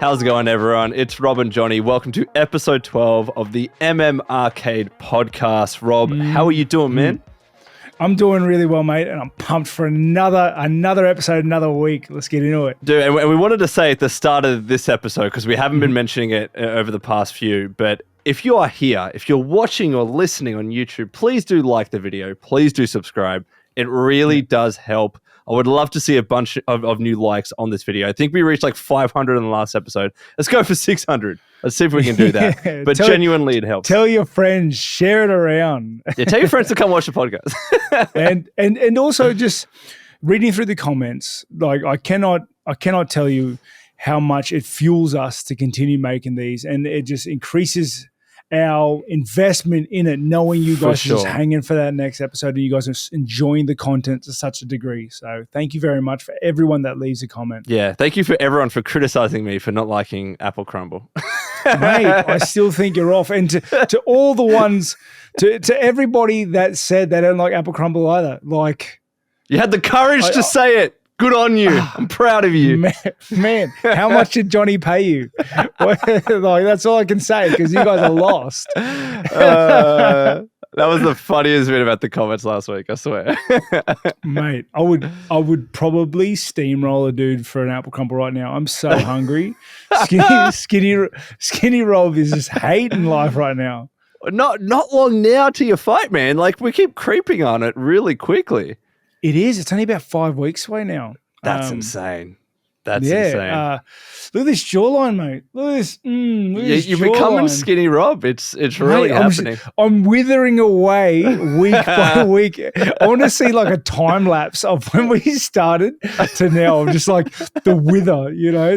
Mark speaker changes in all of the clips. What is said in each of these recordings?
Speaker 1: How's it going, everyone? It's Rob and Jonny. Welcome to episode 12 of the MMArcade Podcast. Rob, how are you doing, man?
Speaker 2: I'm doing really well, mate, and I'm pumped for another episode, another week. Let's get into it.
Speaker 1: Dude, and we wanted to say at the start of this episode, because we haven't been mentioning it over the past few, but if you are here, if you're watching or listening on YouTube, please do like the video. Please do subscribe. It really does help. I would love to see a bunch of new likes on this video. I think we reached like 500 in the last episode. Let's go for 600. Let's see if we can do that.
Speaker 2: Yeah,
Speaker 1: but genuinely, it helps.
Speaker 2: Tell your friends, share it around.
Speaker 1: Yeah, tell your friends to come watch the podcast.
Speaker 2: and also just reading through the comments, like I cannot tell you how much it fuels us to continue making these, and it just increases our investment in it, knowing you guys are just hanging for that next episode and you guys are enjoying the content to such a degree. So thank you very much for everyone that leaves a comment.
Speaker 1: Yeah, thank you for everyone for criticizing me for not liking apple crumble.
Speaker 2: Mate, I still think you're off. And to all the ones, to everybody that said they don't like apple crumble either, like...
Speaker 1: You had the courage to say it. Good on you. I'm proud of you.
Speaker 2: Man, how much did Jonny pay you? Like, that's all I can say, because you guys are lost.
Speaker 1: That was the funniest bit about the comments last week, I swear.
Speaker 2: Mate, I would probably steamroll a dude for an apple crumble right now. I'm so hungry. Skinny Rob is just hating life right now.
Speaker 1: Not long now to your fight, man. Like, we keep creeping on it really quickly.
Speaker 2: It is. It's only about 5 weeks away now.
Speaker 1: That's insane. That's insane.
Speaker 2: Look at this jawline, mate. Look at this.
Speaker 1: You're becoming skinny, Rob. It's really happening.
Speaker 2: I'm withering away week by week. I want to see like a time lapse of when we started to now. I'm just like the wither,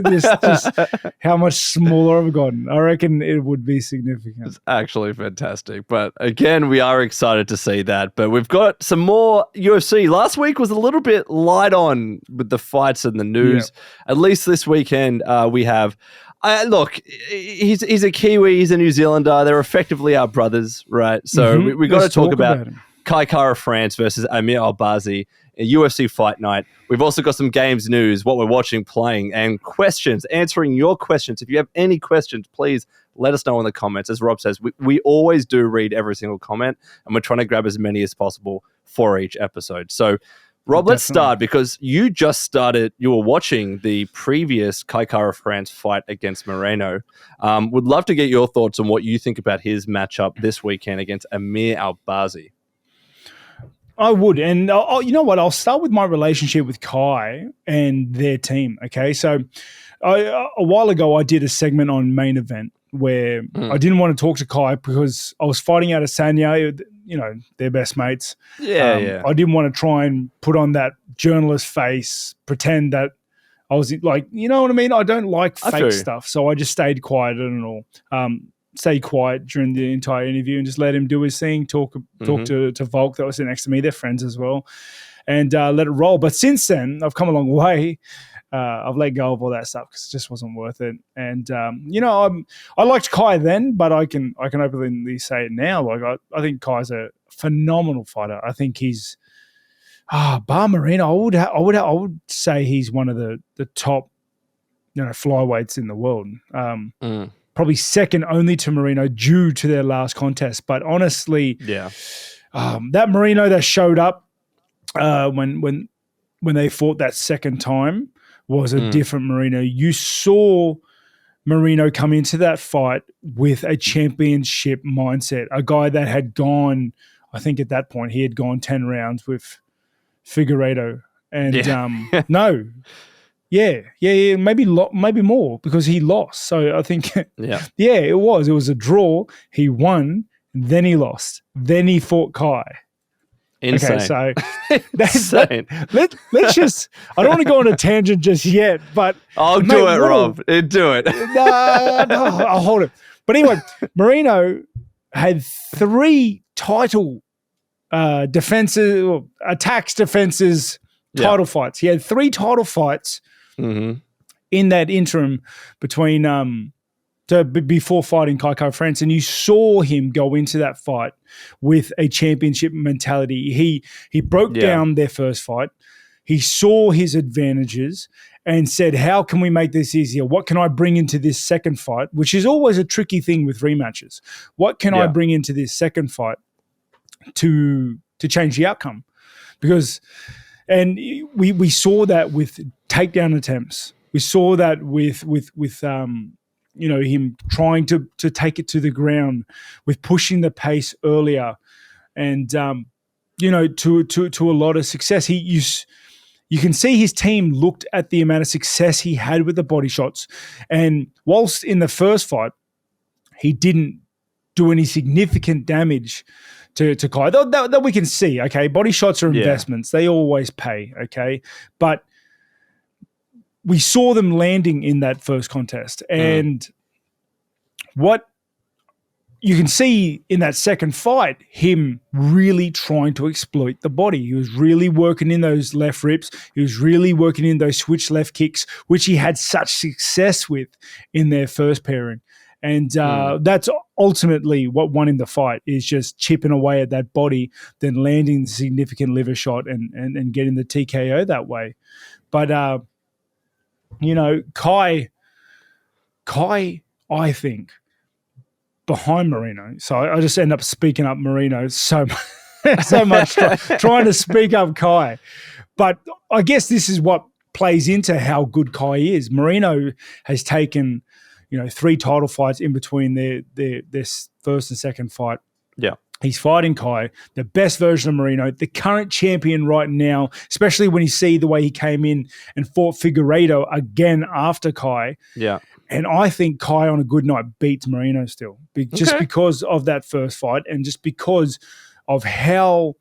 Speaker 2: just how much smaller I've gotten. I reckon it would be significant.
Speaker 1: It's actually fantastic. But again, we are excited to see that. But we've got some more UFC. Last week was a little bit light on with the fights and the news. Yeah. At least this weekend, we have. Look, he's a Kiwi, he's a New Zealander. They're effectively our brothers, right? So we got to talk about Kai Kara France versus Amir Albazi, a UFC Fight Night. We've also got some games news, what we're watching, playing, and questions, answering your questions. If you have any questions, please let us know in the comments. As Rob says, we always do read every single comment, and we're trying to grab as many as possible for each episode. So, Rob, let's start, because you were watching the previous Kai Kara France fight against Moreno. Would love to get your thoughts on what you think about his matchup this weekend against Amir Albazi.
Speaker 2: I would. And you know what? I'll start with my relationship with Kai and their team. Okay. So a while ago, I did a segment on Main Event where I didn't want to talk to Kai because I was fighting out of Sanya. They're best mates.
Speaker 1: Yeah.
Speaker 2: I didn't want to try and put on that journalist face, pretend that I was like, you know what I mean? I don't like fake stuff. So I just stayed quiet and all. Stayed quiet during the entire interview and just let him do his thing, talk to Volk that was sitting next to me. They're friends as well. And let it roll. But since then, I've come a long way. I've let go of all that stuff because it just wasn't worth it. And I liked Kai then, but I can openly say it now. Like I think Kai's a phenomenal fighter. I think he's bar Moreno. I would say he's one of the top flyweights in the world. Probably second only to Moreno due to their last contest. But honestly, that Moreno that showed up when they fought that second time was a different Moreno. You saw Moreno come into that fight with a championship mindset, a guy that had gone, I think at that point, he had gone 10 rounds with Figueiredo. And maybe more because he lost. So I think, it was a draw. He won, then he lost. Then he fought Kai.
Speaker 1: Insane.
Speaker 2: Okay, so insane. Let's just, I don't want to go on a tangent just yet, but
Speaker 1: I'll do it, Rob. Do it.
Speaker 2: No, I'll hold it. But anyway, Moreno had 3 title defenses, attacks, defenses, title fights. He had 3 title fights in that interim between before fighting Kai Kara France, and you saw him go into that fight with a championship mentality. He broke down their first fight. He saw his advantages, and said, how can we make this easier? What can I bring into this second fight? Which is always a tricky thing with rematches. What can I bring into this second fight to change the outcome? And we saw that with takedown attempts. We saw that with him trying to take it to the ground, with pushing the pace earlier, and to a lot of success. You can see his team looked at the amount of success he had with the body shots, and whilst in the first fight he didn't do any significant damage to Kai, that we can see. Okay, body shots are investments; they always pay. Okay, but we saw them landing in that first contest, and what you can see in that second fight, him really trying to exploit the body. He was really working in those left rips. He was really working in those switch left kicks, which he had such success with in their first pairing. And that's ultimately what won him the fight, is just chipping away at that body, then landing the significant liver shot and getting the TKO that way. But, Kai, I think, behind Marino. So I just end up speaking up Marino so much, trying to speak up Kai. But I guess this is what plays into how good Kai is. Marino has taken, 3 title fights in between their first and second fight.
Speaker 1: Yeah.
Speaker 2: He's fighting Kai, the best version of Marino, the current champion right now, especially when you see the way he came in and fought Figueiredo again after Kai.
Speaker 1: Yeah.
Speaker 2: And I think Kai on a good night beats Marino still, just because of that first fight and just because of how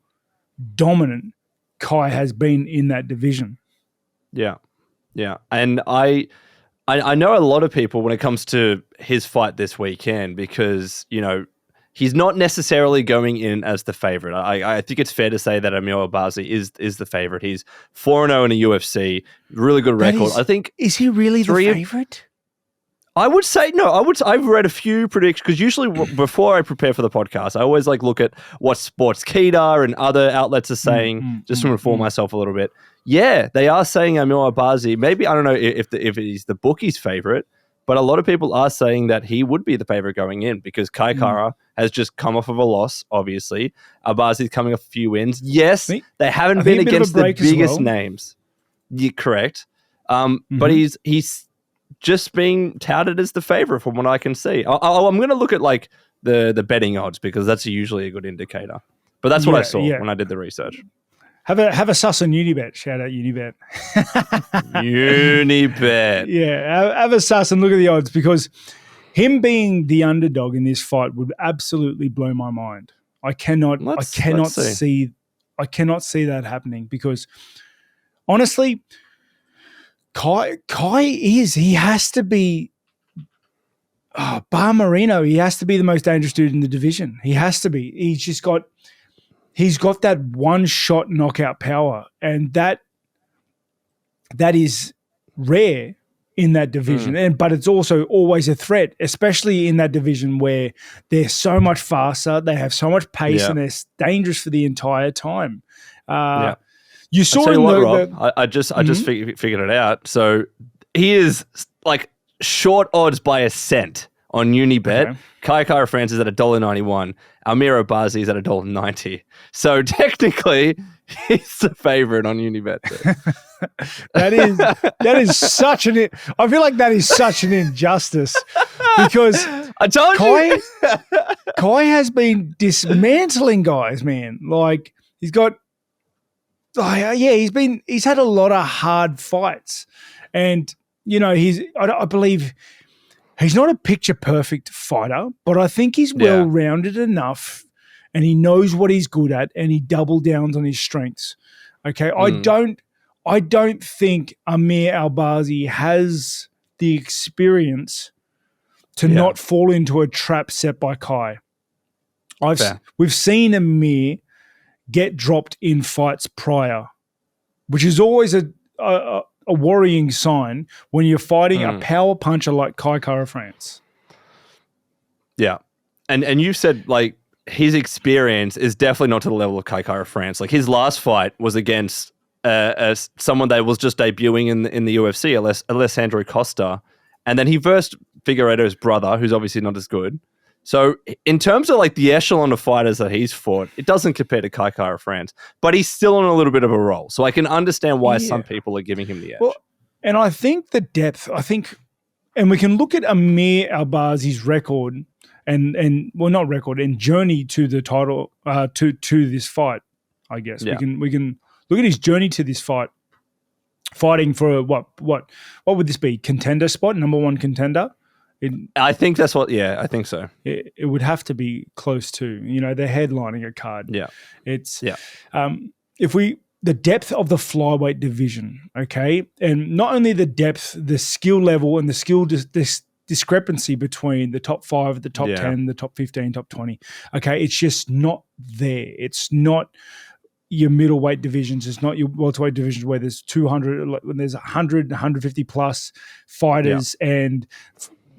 Speaker 2: dominant Kai has been in that division.
Speaker 1: Yeah, yeah. And I know a lot of people when it comes to his fight this weekend, because, he's not necessarily going in as the favorite. I think it's fair to say that Amir Albazi is the favorite. He's 4-0 in the UFC, really good record.
Speaker 2: Is he really the favorite?
Speaker 1: I would say no. I've read a few predictions, because usually before I prepare for the podcast, I always look at what Sportskeeda and other outlets are saying, just to inform myself a little bit. Yeah, they are saying Amir Albazi. Maybe, I don't know if he's the bookie's favorite, but a lot of people are saying that he would be the favorite going in, because Kai Kara has just come off of a loss, obviously. Albazi's coming off a few wins. Yes, they haven't been against the biggest names. Yeah, correct. But he's just being touted as the favorite from what I can see. I'm going to look at the betting odds, because that's usually a good indicator. But that's what I saw when I did the research.
Speaker 2: Have a sus on Unibet. Shout out Unibet.
Speaker 1: Unibet.
Speaker 2: Yeah, have a sus and look at the odds, because him being the underdog in this fight would absolutely blow my mind. I cannot see that happening, because honestly, Kai he has to be, bar Marino, he has to be the most dangerous dude in the division. He has to be. He's got that one-shot knockout power, and that is rare in that division. But it's also always a threat, especially in that division where they're so much faster, they have so much pace, and they're dangerous for the entire time. You saw
Speaker 1: Rob. I just figured it out. So he is short odds by a cent on Unibet. Okay. Kai Kara France is at $1.91. Amir Albazi is at $1.90. So technically, he's the favorite on Unibet.
Speaker 2: that is such an. I feel like that is such an injustice, because
Speaker 1: I told you,
Speaker 2: Kai has been dismantling guys, man. He's got. He's had a lot of hard fights, and I believe he's not a picture perfect fighter, but I think he's well rounded enough, and he knows what he's good at, and he double downs on his strengths. Okay, I don't think Amir Albazi has the experience to not fall into a trap set by Kai. We've seen Amir get dropped in fights prior, which is always a worrying sign when you're fighting a power puncher like Kai Kara France.
Speaker 1: Yeah. And you said his experience is definitely not to the level of Kai Kara France. His last fight was against someone that was just debuting in the UFC, Alessandro Costa, and then he versed Figueiredo's brother, who's obviously not as good. So in terms of like the echelon of fighters that he's fought, it doesn't compare to Kai Kara France, but he's still on a little bit of a roll. So I can understand why some people are giving him the edge.
Speaker 2: Well, and I think the depth, and we can look at Amir Albazi's record and not record and journey to the title, to this fight. I guess we can look at his journey to this fight, fighting for what would this be? Contender spot, number one contender.
Speaker 1: I think that's what. Yeah, I think so.
Speaker 2: It would have to be close to. They're headlining a card.
Speaker 1: Yeah,
Speaker 2: it's the depth of the flyweight division, okay, and not only the depth, the skill level, and the skill discrepancy between the top 5, the top 10, the top 15, top 20. Okay, it's just not there. It's not your middleweight divisions. It's not your welterweight divisions where there's 200, when there's 100, 150 plus fighters, and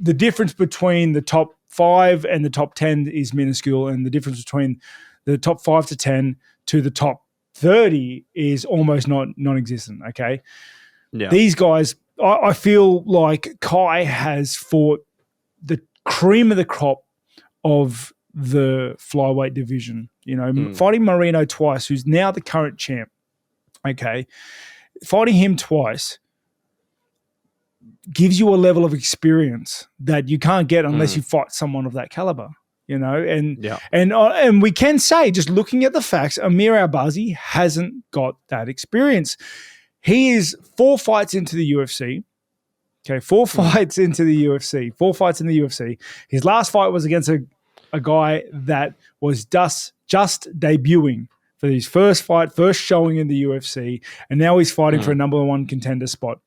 Speaker 2: the difference between the top 5 and the top 10 is minuscule, and the difference between the top 5 to 10 to the top 30 is almost non-existent. Okay, these guys. I feel like Kai has fought the cream of the crop of the flyweight division. Fighting Moreno twice, who's now the current champ. Okay, fighting him twice gives you a level of experience that you can't get unless you fight someone of that caliber. And we can say, just looking at the facts, Amir Albazi hasn't got that experience. He is 4 fights into the UFC. Okay, 4 fights into the UFC. 4 fights in the UFC. His last fight was against a guy that was just debuting for his first fight, first showing in the UFC, and now he's fighting for a number one contender spot.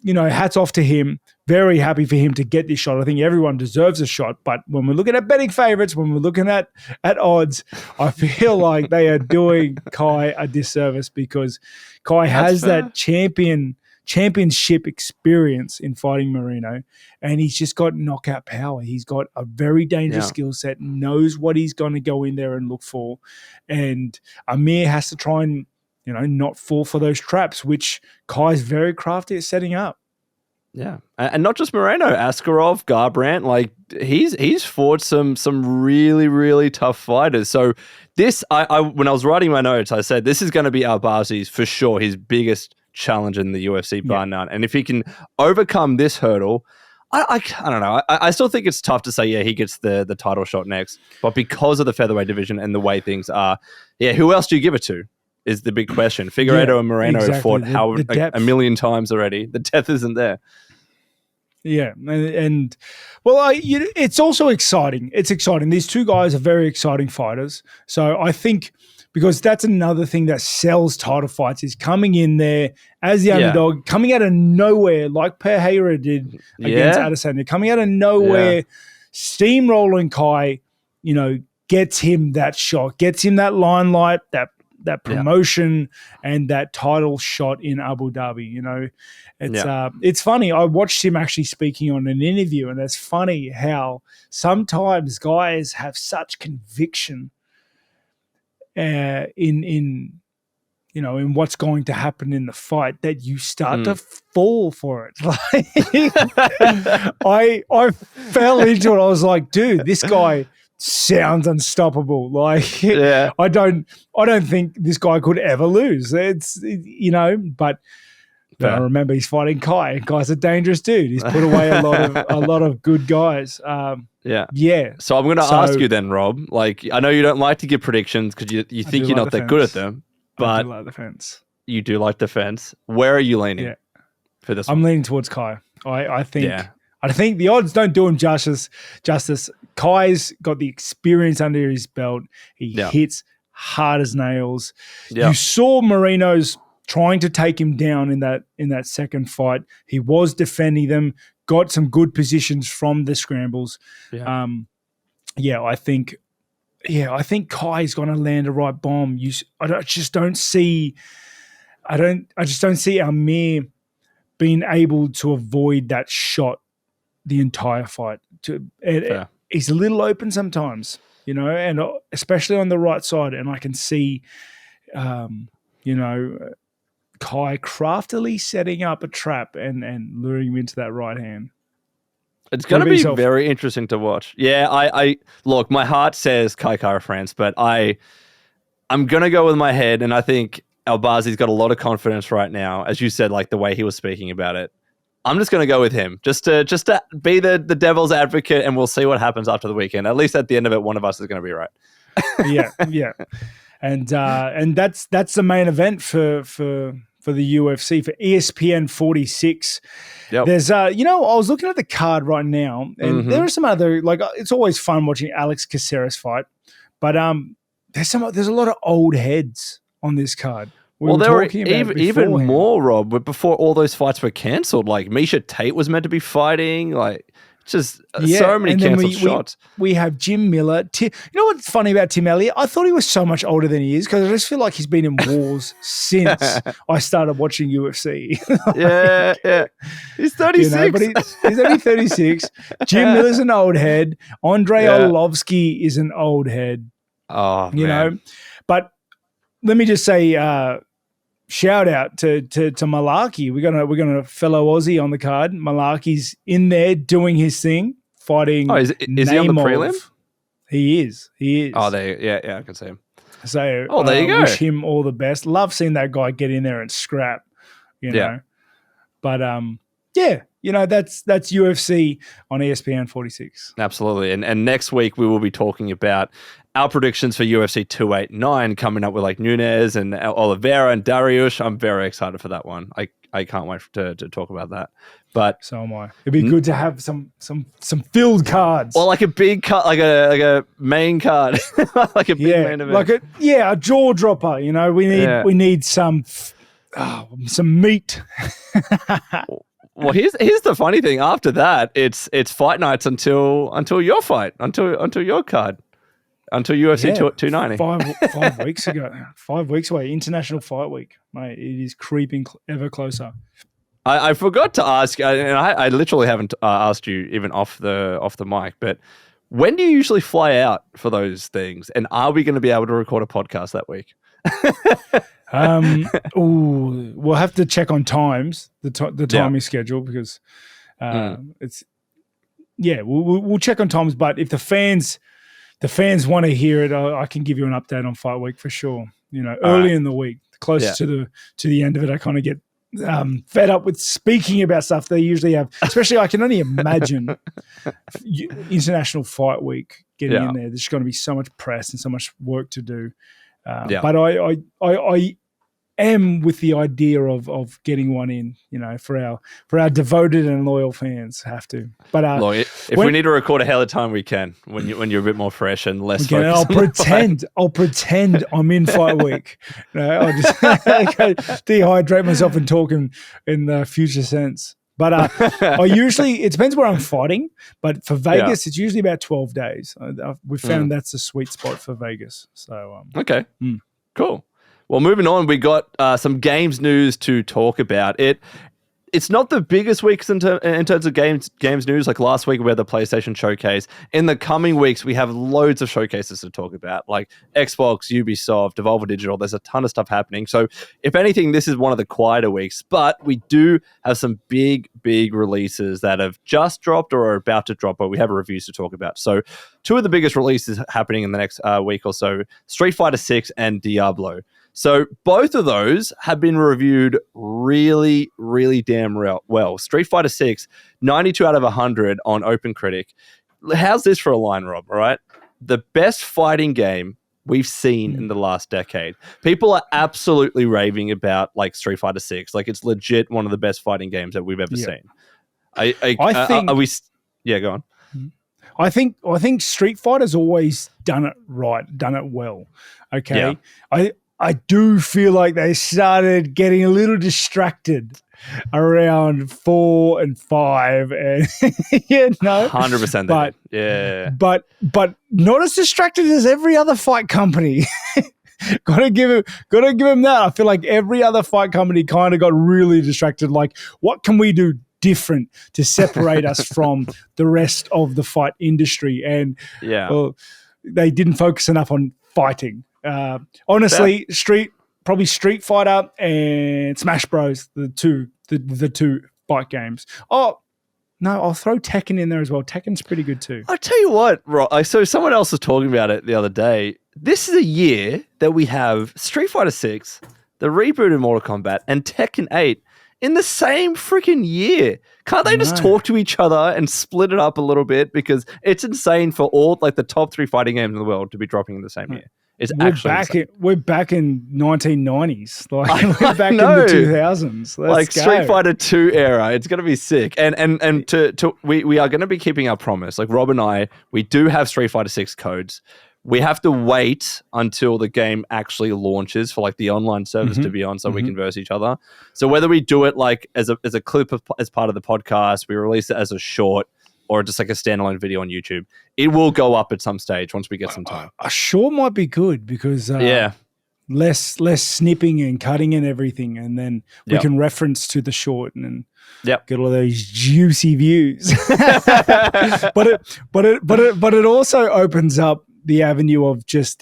Speaker 2: Hats off to him. Very happy for him to get this shot. I think everyone deserves a shot. But when we're looking at betting favorites, when we're looking at odds, I feel like they are doing Kai a disservice because Kai has that championship experience in fighting Moreno, and he's just got knockout power. He's got a very dangerous skill set, knows what he's going to go in there and look for. And Amir has to try and not fall for those traps, which Kai's very crafty at setting up.
Speaker 1: Yeah, and not just Moreno, Askarov, Garbrandt, like he's fought some really, really tough fighters. So this, I when I was writing my notes, I said this is going to be Albazi's for sure, his biggest challenge in the UFC bar none. And if he can overcome this hurdle, I don't know. I still think it's tough to say, he gets the title shot next. But because of the featherweight division and the way things are, who else do you give it to? Is the big question. Figueiredo and Moreno have fought a million times already. The depth isn't there.
Speaker 2: Yeah, and it's also exciting. It's exciting. These two guys are very exciting fighters. So I think because that's another thing that sells title fights is coming in there as the underdog, coming out of nowhere like Pereira did against Adesanya, coming out of nowhere, steamrolling Kai, gets him that shot, gets him that limelight, that promotion and that title shot in Abu Dhabi. It's funny. I watched him actually speaking on an interview, and it's funny how sometimes guys have such conviction in what's going to happen in the fight that you start to fall for it. I fell into it. I was like, dude, this guy sounds unstoppable. I don't think this guy could ever lose. But I remember he's fighting Kai. Kai's a dangerous dude. He's put away a lot of good guys. Yeah.
Speaker 1: So I'm going to ask you then, Rob. I know you don't like to give predictions because you think you're not that good at them. But
Speaker 2: I do like the fence.
Speaker 1: You do like the fence. Where are you leaning for this?
Speaker 2: I'm leaning towards Kai. I think. I think the odds don't do him justice. Kai's got the experience under his belt. He hits hard as nails. You saw Moreno's trying to take him down in that second fight. He was defending them, got some good positions from the scrambles. I think Kai's going to land a right bomb. I just don't see Amir being able to avoid that shot the entire fight. He's a little open sometimes, and especially on the right side. And I can see Kai craftily setting up a trap and luring him into that right hand.
Speaker 1: It's going to be very interesting to watch. Yeah, I look, my heart says Kai Kara-France, but I'm going to go with my head, and I think Albazi's got a lot of confidence right now, as you said, like the way he was speaking about it. I'm just going to go with him, just to be the devil's advocate, and we'll see what happens after the weekend. At least at the end of it, one of us is going to be right.
Speaker 2: yeah. And that's the main event for the UFC, for ESPN 46.
Speaker 1: Yep.
Speaker 2: There's I was looking at the card right now, and there are some other, like, it's always fun watching Alex Caceres fight, but there's a lot of old heads on this card.
Speaker 1: There were even more, Rob, but before all those fights were cancelled. Like Misha Tate was meant to be fighting, like just so many cancelled shots.
Speaker 2: We have Jim Miller. You know what's funny about Tim Elliott? I thought he was so much older than he is, because I just feel like he's been in wars since I started watching UFC.
Speaker 1: Yeah. He's 36.
Speaker 2: But he's only 36. Jim Miller's an old head. Andrei Arlovsky is an old head.
Speaker 1: Oh,
Speaker 2: you know. But let me just say, shout out to Malarkey. We're gonna fellow Aussie on the card. Malarkey's in there doing his thing, fighting.
Speaker 1: Oh, is he on the prelim?
Speaker 2: He is.
Speaker 1: Oh, yeah, I can see him.
Speaker 2: So,
Speaker 1: there you go.
Speaker 2: Wish him all the best. Love seeing that guy get in there and scrap. You know, but that's UFC on ESPN 46.
Speaker 1: Absolutely, and next week we will be talking about our predictions for UFC 289, coming up with like Nunes and Oliveira and Dariush. I'm very excited for that one. I can't wait to talk about that. But
Speaker 2: so am I. It'd be good to have some filled cards,
Speaker 1: or like a big card, like a main card, like a big main event,
Speaker 2: like a jaw dropper. You know, we need some meat.
Speaker 1: Well, here's the funny thing. After that, it's fight nights until your fight, until your card. Until UFC 290.
Speaker 2: 5 weeks ago. 5 weeks away. International Fight Week. Mate, it is creeping ever closer.
Speaker 1: I forgot to ask, and I literally haven't asked you even off the mic, but when do you usually fly out for those things? And are we going to be able to record a podcast that week?
Speaker 2: We'll have to check on times, the timing schedule, because it's we'll check on times. But if the fans want to hear it, I can give you an update on Fight Week for sure. You know, early in the week, close to the end of it, I kind of get fed up with speaking about stuff they usually have. Especially, I can only imagine International Fight Week getting in there. There's going to be so much press and so much work to do. But I am with the idea of getting one in, you know, for our devoted and loyal fans. Have to. But
Speaker 1: look, if we need to record ahead of time, we can when you're a bit more fresh and less focused.
Speaker 2: I'll pretend I'm in Fight Week. I'll just dehydrate myself and talk in the future sense. But I usually, it depends where I'm fighting. But for Vegas, it's usually about 12 days. We found that's a sweet spot for Vegas. So
Speaker 1: okay, cool. Well, moving on, we got some games news to talk about. It's not the biggest weeks in terms of games news. Like last week, we had the PlayStation Showcase. In the coming weeks, we have loads of showcases to talk about, like Xbox, Ubisoft, Devolver Digital. There's a ton of stuff happening. So if anything, this is one of the quieter weeks. But we do have some big releases that have just dropped or are about to drop, but we have reviews to talk about. So two of the biggest releases happening in the next week or so, Street Fighter 6 and Diablo. So both of those have been reviewed really, really damn well. Street Fighter 6, 92 out of 100 on OpenCritic. How's this for a line, Rob? All right. The best fighting game we've seen in the last decade. People are absolutely raving about like Street Fighter 6. Like it's legit one of the best fighting games that we've ever seen. I think. Go on.
Speaker 2: I think Street Fighter's always done it right, done it well. Okay. Yeah. I do feel like they started getting a little distracted around 4 and 5, and
Speaker 1: 100%.
Speaker 2: But not as distracted as every other fight company. Gotta give him that. I feel like every other fight company kind of got really distracted. Like, what can we do different to separate us from the rest of the fight industry? And they didn't focus enough on fighting. Honestly, Street probably Street Fighter and Smash Bros. The two fight games. Oh no, I'll throw Tekken in there as well. Tekken's pretty good too.
Speaker 1: I'll tell you what, Rob. So someone else was talking about it the other day. This is a year that we have Street Fighter 6, the reboot of Mortal Kombat, and Tekken 8 in the same freaking year. Can't they just talk to each other and split it up a little bit? Because it's insane for all like the top 3 fighting games in the world to be dropping in the same year. It's
Speaker 2: we're back in 1990s. Like we're back in the 2000s.
Speaker 1: Like
Speaker 2: go.
Speaker 1: Street Fighter 2 era. It's gonna be sick. And we are gonna be keeping our promise. Like Rob and I, we do have Street Fighter 6 codes. We have to wait until the game actually launches for like the online service to be on, so we can verse each other. So whether we do it like as a clip as part of the podcast, we release it as a short, or just like a standalone video on YouTube, it will go up at some stage once we get some time.
Speaker 2: A short might be good because less snipping and cutting and everything, and then we can reference to the short and get all those juicy views. but it also opens up the avenue of just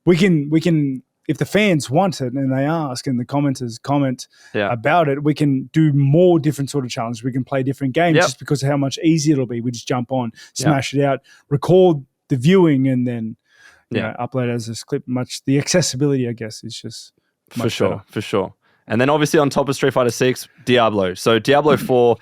Speaker 2: we can if the fans want it and they ask and the commenters comment about it, we can do more different sort of challenges. We can play different games just because of how much easier it'll be. We just jump on, smash it out, record the viewing, and then you know, upload as a clip. The accessibility, I guess, is just much better.
Speaker 1: For sure. And then obviously on top of Street Fighter 6, Diablo. So Diablo 4,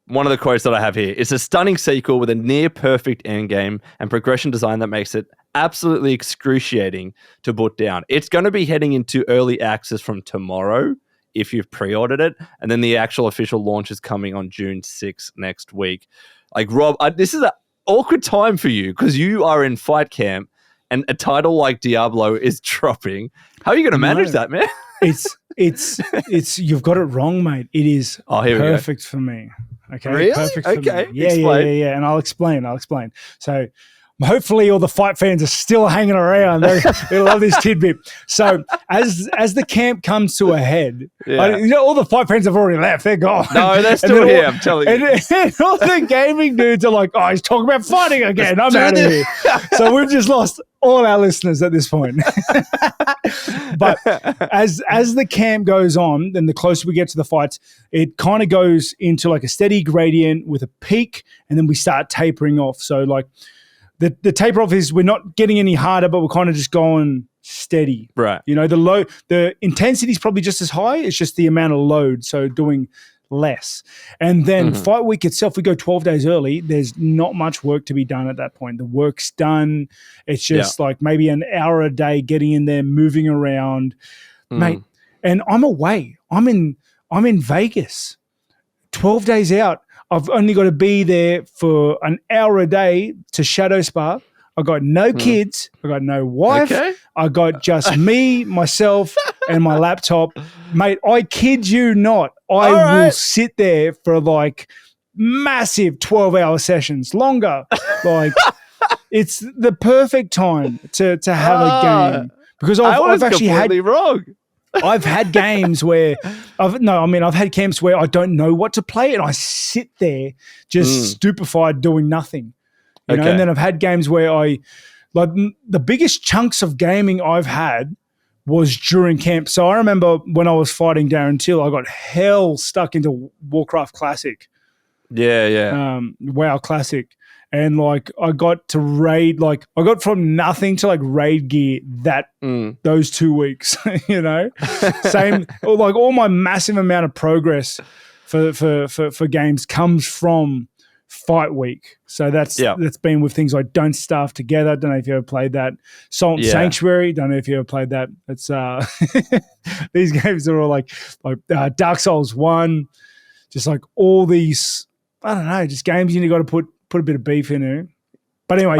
Speaker 1: one of the quotes that I have here, it's a stunning sequel with a near perfect endgame and progression design that makes it absolutely excruciating to put down. It's going to be heading into early access from tomorrow if you've pre-ordered it, and then the actual official launch is coming on June 6th next week. Like Rob, this is an awkward time for you because you are in fight camp and a title like Diablo is dropping. How are you going to manage that, man?
Speaker 2: It's you've got it wrong, mate. It is perfect for me. Okay,
Speaker 1: really?
Speaker 2: Perfect for
Speaker 1: me.
Speaker 2: Yeah. And I'll explain. So hopefully all the fight fans are still hanging around. They love this tidbit. So as the camp comes to a head, all the fight fans have already left. They're gone.
Speaker 1: No, they're still here, I'm telling you.
Speaker 2: And all the gaming dudes are like, oh, he's talking about fighting again. I'm out of here. So we've just lost all our listeners at this point. But as the camp goes on, then the closer we get to the fights, it kind of goes into like a steady gradient with a peak, and then we start tapering off. So like the taper off is we're not getting any harder, but we're kind of just going steady.
Speaker 1: Right.
Speaker 2: You know, the intensity is probably just as high. It's just the amount of load. So doing less. And then fight week itself, we go 12 days early. There's not much work to be done at that point. The work's done. It's just like maybe an hour a day getting in there, moving around, mate. And I'm away. I'm in Vegas 12 days out. I've only got to be there for an hour a day to shadow spar. I got no kids. I got no wife.
Speaker 1: Okay.
Speaker 2: I got just me, myself, and my laptop. Mate, I kid you not. I will sit there for like massive 12-hour sessions, longer. Like it's the perfect time to have a game. Because I've actually
Speaker 1: completely wrong.
Speaker 2: I've had games where I've had camps where I don't know what to play and I sit there just stupefied doing nothing. You know, and then I've had games where the biggest chunks of gaming I've had was during camp. So I remember when I was fighting Darren Till, I got hell stuck into Warcraft Classic.
Speaker 1: Yeah.
Speaker 2: WoW Classic. And like I got to raid, like I got from nothing to like raid gear those 2 weeks, you know? Same, like all my massive amount of progress for games comes from fight week. So that's been with things like Don't Starve Together. Don't know if you ever played that. Salt and Sanctuary. Don't know if you ever played that. It's these games are all like Dark Souls 1, just like all these, I don't know, just games you got to put a bit of beef in there. But anyway,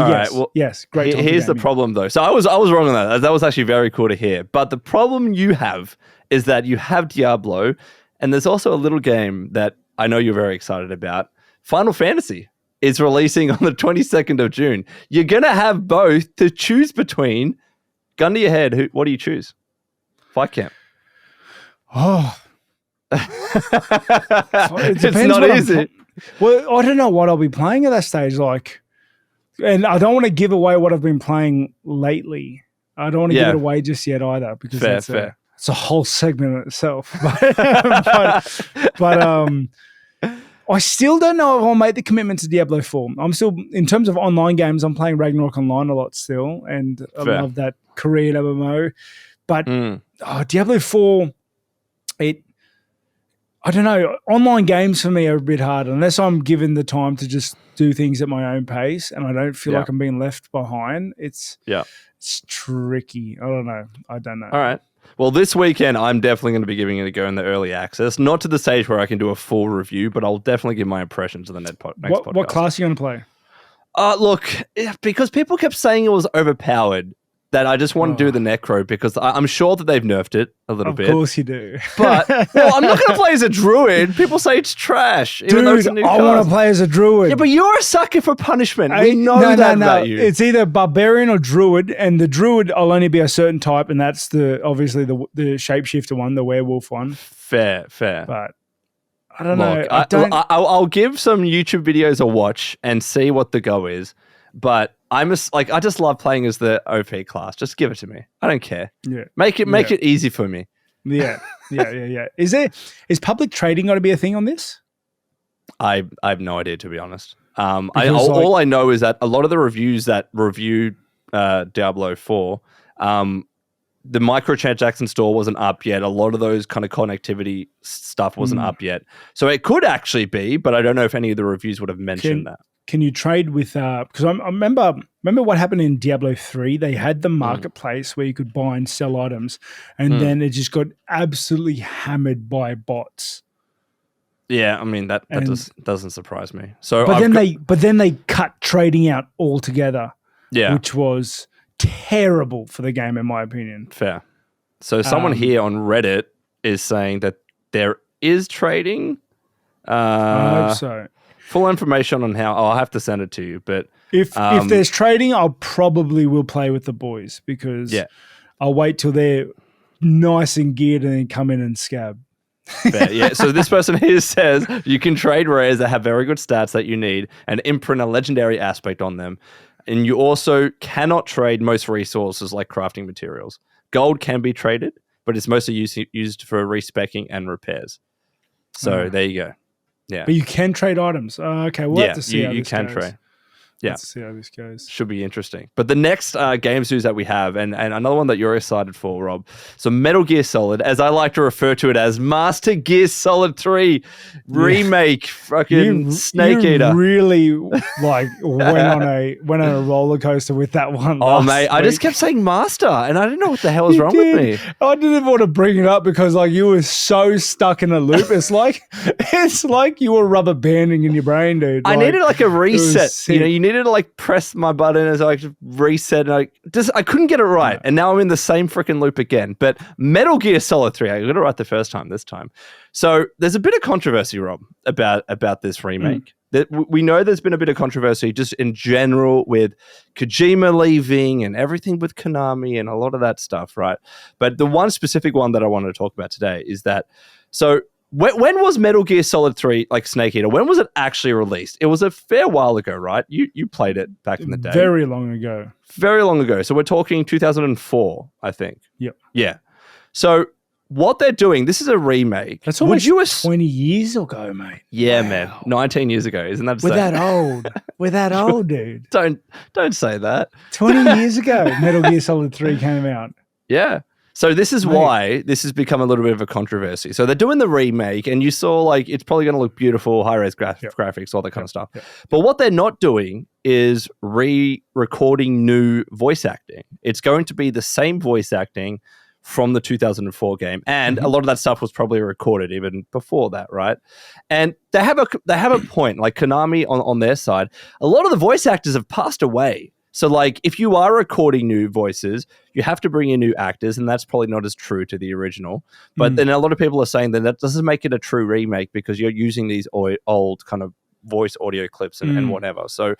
Speaker 2: yes, great.
Speaker 1: Here's the problem though. So I was wrong on that. That was actually very cool to hear. But the problem you have is that you have Diablo, and there's also a little game that I know you're very excited about. Final Fantasy is releasing on the 22nd of June. You're going to have both to choose between. Gun to your head, what do you choose? Fight Camp.
Speaker 2: Oh.
Speaker 1: It's not easy.
Speaker 2: Well, I don't know what I'll be playing at that stage. Like, and I don't want to give away what I've been playing lately. I don't want to give it away just yet either because It's a whole segment in itself. but I still don't know if I'll make the commitment to Diablo 4. I'm still, in terms of online games, I'm playing Ragnarok Online a lot still, and I love that Korean MMO. But Diablo 4, I don't know. Online games for me are a bit hard unless I'm given the time to just do things at my own pace and I don't feel like I'm being left behind. It's tricky. I don't know.
Speaker 1: All right. Well, this weekend, I'm definitely going to be giving it a go in the early access. Not to the stage where I can do a full review, but I'll definitely give my impressions of the next podcast.
Speaker 2: What class are you going to play?
Speaker 1: Look, because people kept saying it was overpowered, that I just want to do the Necro because I'm sure that they've nerfed it a little bit.
Speaker 2: Of course you do.
Speaker 1: But, well, I'm not going to play as a druid. People say it's trash.
Speaker 2: Dude, I want to play as a druid.
Speaker 1: Yeah, but you're a sucker for punishment. We know that about you.
Speaker 2: It's either barbarian or druid, and the druid will only be a certain type, and that's obviously the shapeshifter one, the werewolf one.
Speaker 1: Fair.
Speaker 2: But I don't know.
Speaker 1: I'll give some YouTube videos a watch and see what the go is. But I just love playing as the OP class. Just give it to me. I don't care.
Speaker 2: Yeah.
Speaker 1: Make it easy for me.
Speaker 2: Yeah. Is public trading going to be a thing on this?
Speaker 1: I have no idea, to be honest. All I know is that a lot of the reviews that reviewed Diablo 4, the microtransaction store wasn't up yet. A lot of those kind of connectivity stuff wasn't up yet. So it could actually be, but I don't know if any of the reviews would have mentioned that.
Speaker 2: Can you trade with because I remember what happened in Diablo 3? They had the marketplace where you could buy and sell items, and then it just got absolutely hammered by bots.
Speaker 1: Yeah, I mean that doesn't surprise me. So,
Speaker 2: but then they cut trading out altogether. Yeah, which was terrible for the game, in my opinion.
Speaker 1: Fair. So someone here on Reddit is saying that there is trading.
Speaker 2: I hope so.
Speaker 1: Full information on how I'll have to send it to you, but
Speaker 2: if there's trading, I'll probably will play with the boys because I'll wait till they're nice and geared and then come in and scab.
Speaker 1: Fair, yeah. So this person here says you can trade rares that have very good stats that you need and imprint a legendary aspect on them, and you also cannot trade most resources like crafting materials. Gold can be traded, but it's mostly used for respecking and repairs. So there you go. Yeah,
Speaker 2: but you can trade items. Okay, we'll have to see how this goes.
Speaker 1: Trade. Yeah,
Speaker 2: let's see how this goes.
Speaker 1: Should be interesting. But the next games news that we have, and another one that you're excited for, Rob. So Metal Gear Solid, as I like to refer to it as Master Gear Solid 3 Remake, fucking Snake Eater.
Speaker 2: Really went on a roller coaster with that one.
Speaker 1: Oh mate, I just kept saying Master, and I didn't know what the hell was wrong with me.
Speaker 2: I didn't want to bring it up because you were so stuck in a loop. It's like you were rubber banding in your brain, dude.
Speaker 1: I needed a reset. You needed to press my button as I could reset. And I couldn't get it right, and now I'm in the same freaking loop again. But Metal Gear Solid 3, I got it right the first time. This time, so there's a bit of controversy, Rob, about this remake. That we know there's been a bit of controversy just in general with Kojima leaving and everything with Konami and a lot of that stuff, right? But the one specific one that I wanted to talk about today is that When was Metal Gear Solid 3, Snake Eater, when was it actually released? It was a fair while ago, right? You played it back in the day.
Speaker 2: Very long ago.
Speaker 1: Very long ago. So we're talking 2004, I think.
Speaker 2: Yep.
Speaker 1: Yeah. So what they're doing, this is a remake.
Speaker 2: That's almost 20 years ago, mate.
Speaker 1: Yeah, wow. Man. 19 years ago. Isn't that
Speaker 2: We're that old. We're that old, dude.
Speaker 1: Don't say that.
Speaker 2: 20 years ago, Metal Gear Solid 3 came out.
Speaker 1: Yeah. So this is why this has become a little bit of a controversy. So they're doing the remake, and you saw it's probably going to look beautiful, high-res graphics, all that kind of stuff. Yep. But what they're not doing is re-recording new voice acting. It's going to be the same voice acting from the 2004 game, and a lot of that stuff was probably recorded even before that, right? And they have a point, like Konami on their side. A lot of the voice actors have passed away. So, if you are recording new voices, you have to bring in new actors, and that's probably not as true to the original. But then a lot of people are saying that doesn't make it a true remake because you're using these old kind of voice audio clips and whatever. So,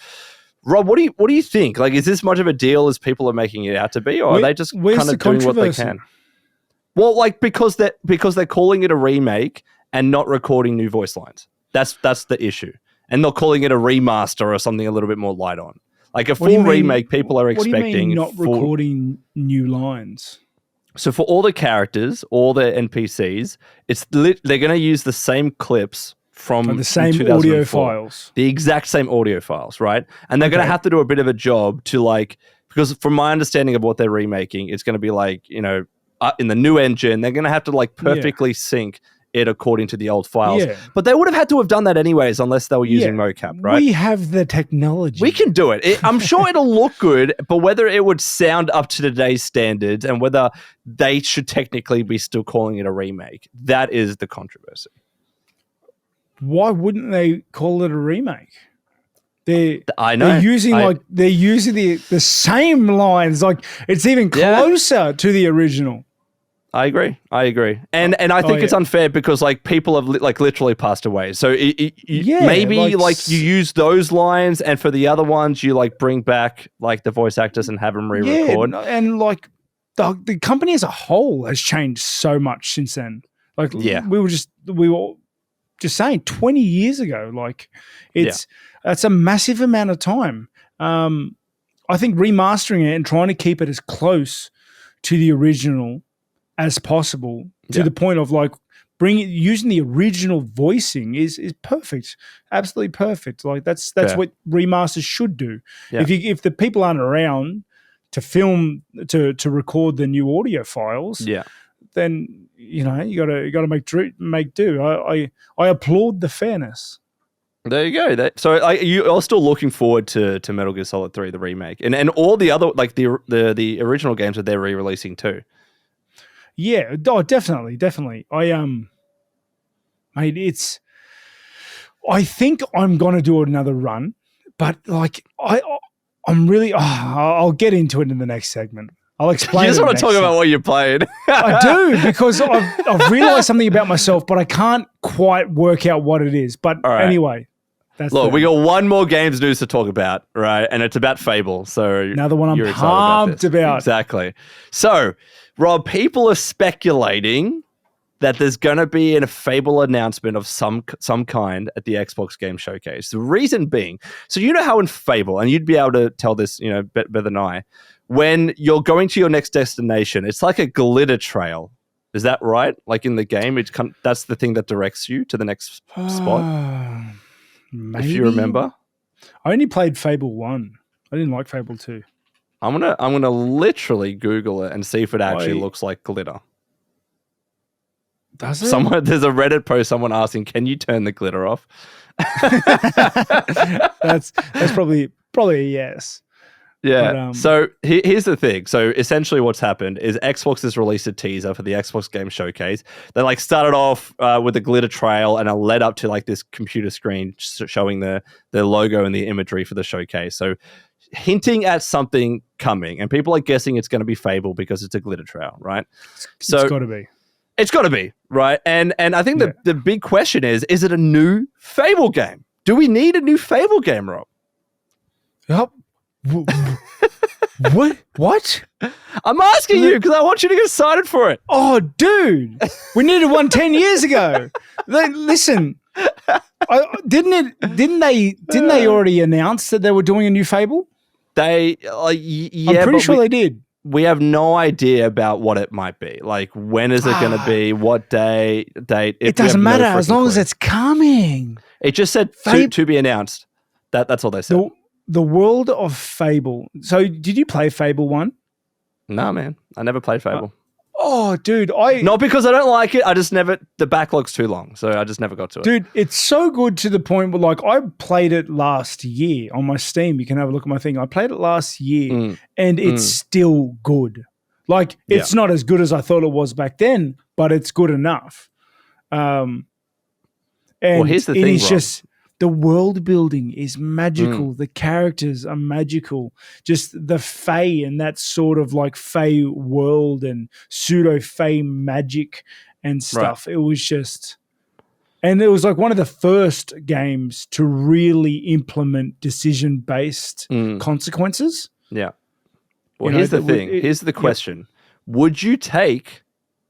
Speaker 1: Rob, what do you think? Is this much of a deal as people are making it out to be, or are they just kind of doing what they can? Well, because they're calling it a remake and not recording new voice lines. That's the issue, and not calling it a remaster or something a little bit more light on. A full remake, people are expecting.
Speaker 2: What do you mean not recording new lines?
Speaker 1: So for all the characters, all the NPCs, they're going to use the same clips from
Speaker 2: the same
Speaker 1: 2004.
Speaker 2: audio files.
Speaker 1: The exact same audio files, right? And they're going to have to do a bit of a job to like, because from my understanding of what they're remaking, it's going to be like, you know, in the new engine, they're going to have to like perfectly sync it according to the old files. Yeah. But they would have had to have done that anyways, unless they were using mocap, right?
Speaker 2: We have the technology.
Speaker 1: We can do it. I'm sure it'll look good, but whether it would sound up to today's standards and whether they should technically be still calling it a remake, that is the controversy.
Speaker 2: Why wouldn't they call it a remake?
Speaker 1: I know.
Speaker 2: They're using the same lines. Like it's even closer to the original.
Speaker 1: I agree. And I think it's unfair because like people have like literally passed away. So maybe like you use those lines, and for the other ones you like bring back like the voice actors and have them re-record.
Speaker 2: Yeah, and like the company as a whole has changed so much since then. Like we were just saying 20 years ago. Like that's a massive amount of time. I think remastering it and trying to keep it as close to the original as possible to the point of like using the original voicing is perfect, absolutely perfect. Like that's what remasters should do. Yeah. If the people aren't around to film to record the new audio files, then you know you gotta make do. I applaud the fairness.
Speaker 1: There you go. So you are still looking forward to Metal Gear Solid 3, the remake, and all the other like the original games that they're re-releasing too.
Speaker 2: Yeah, definitely. Mate, I think I'm gonna do another run, but like I'm really. I'll get into it in the next segment. I'll explain.
Speaker 1: You just want to talk about what you played.
Speaker 2: I do, because I've realized something about myself, but I can't quite work out what it is. But anyway,
Speaker 1: we got one more games news to talk about, right? And it's about Fable. So
Speaker 2: another one I'm pumped about.
Speaker 1: Exactly. So, Rob, people are speculating that there's going to be a Fable announcement of some kind at the Xbox Game Showcase. The reason being, so you know how in Fable, and you'd be able to tell this, you know, better than I, when you're going to your next destination, it's like a glitter trail. Is that right? Like in the game, that's the thing that directs you to the next spot.
Speaker 2: Maybe.
Speaker 1: If you remember.
Speaker 2: I only played Fable 1. I didn't like Fable 2.
Speaker 1: I'm gonna literally Google it and see if it actually looks like glitter.
Speaker 2: Does it?
Speaker 1: There's a Reddit post, someone asking, can you turn the glitter off?
Speaker 2: That's probably a yes.
Speaker 1: Yeah. But, so here's the thing. So essentially what's happened is Xbox has released a teaser for the Xbox Game Showcase. They like started off with a glitter trail and it led up to like this computer screen showing the logo and the imagery for the showcase. So hinting at something coming, and people are guessing it's going to be Fable because it's a glitter trail, right? So
Speaker 2: it's got to be.
Speaker 1: It's got to be, right? And I think the big question is it a new Fable game? Do we need a new Fable game, Rob?
Speaker 2: Yep. What?
Speaker 1: I'm asking you because I want you to get excited for it.
Speaker 2: Oh, dude, we needed one 10 years ago. Listen, didn't they already announce that they were doing a new Fable?
Speaker 1: I'm pretty sure
Speaker 2: they did.
Speaker 1: We have no idea about what it might be. Like, when is it going to be? What date?
Speaker 2: It doesn't matter as long as it's coming.
Speaker 1: It just said to be announced. That's all they said.
Speaker 2: The world of Fable. So, did you play Fable 1?
Speaker 1: No, man. I never played Fable.
Speaker 2: Oh, dude.
Speaker 1: Not because I don't like it. I just never... The backlog's too long, so I just never got to it.
Speaker 2: Dude, it's so good to the point where, like, I played it last year on my Steam. You can have a look at my thing. I played it last year, and it's still good. Like, it's not as good as I thought it was back then, but it's good enough. And
Speaker 1: here's the thing,
Speaker 2: it's
Speaker 1: Rob.
Speaker 2: just... The world building is magical. The characters are magical. Just the Fae and that sort of like Fae world and pseudo Fae magic and stuff. Right. It was just, and it was like one of the first games to really implement decision-based consequences.
Speaker 1: Yeah. Well, here's the thing. Here's the question. Yeah. Would you take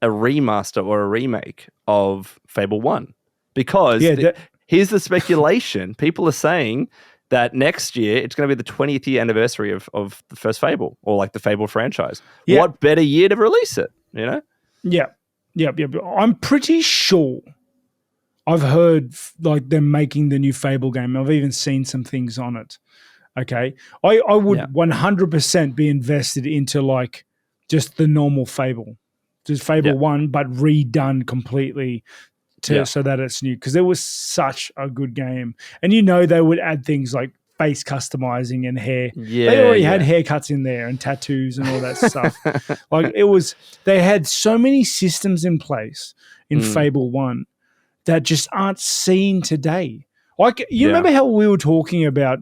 Speaker 1: a remaster or a remake of Fable 1? Because... here's the speculation. People are saying that next year it's going to be the 20th year anniversary of the first Fable, or like the Fable franchise. Yeah. What better year to release it? you know?
Speaker 2: Yeah. I'm pretty sure I've heard like them making the new Fable game. I've even seen some things on it. Okay. I would 100% be invested into like just the normal Fable. Just Fable 1, but redone completely so that it's new. Because it was such a good game. And they would add things like face customizing and hair.
Speaker 1: Yeah,
Speaker 2: they already had haircuts in there and tattoos and all that stuff. Like they had so many systems in place in Fable 1 that just aren't seen today. Like, remember how we were talking about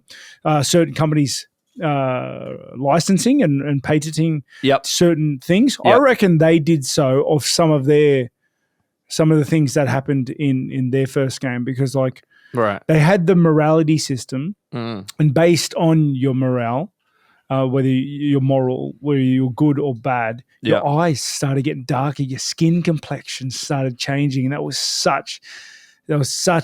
Speaker 2: certain companies licensing and patenting certain things? I reckon they did so of some of the things that happened in their first game, because like they had the morality system, and based on your morale, whether you're moral, whether you're good or bad, your eyes started getting darker, your skin complexion started changing, and that was such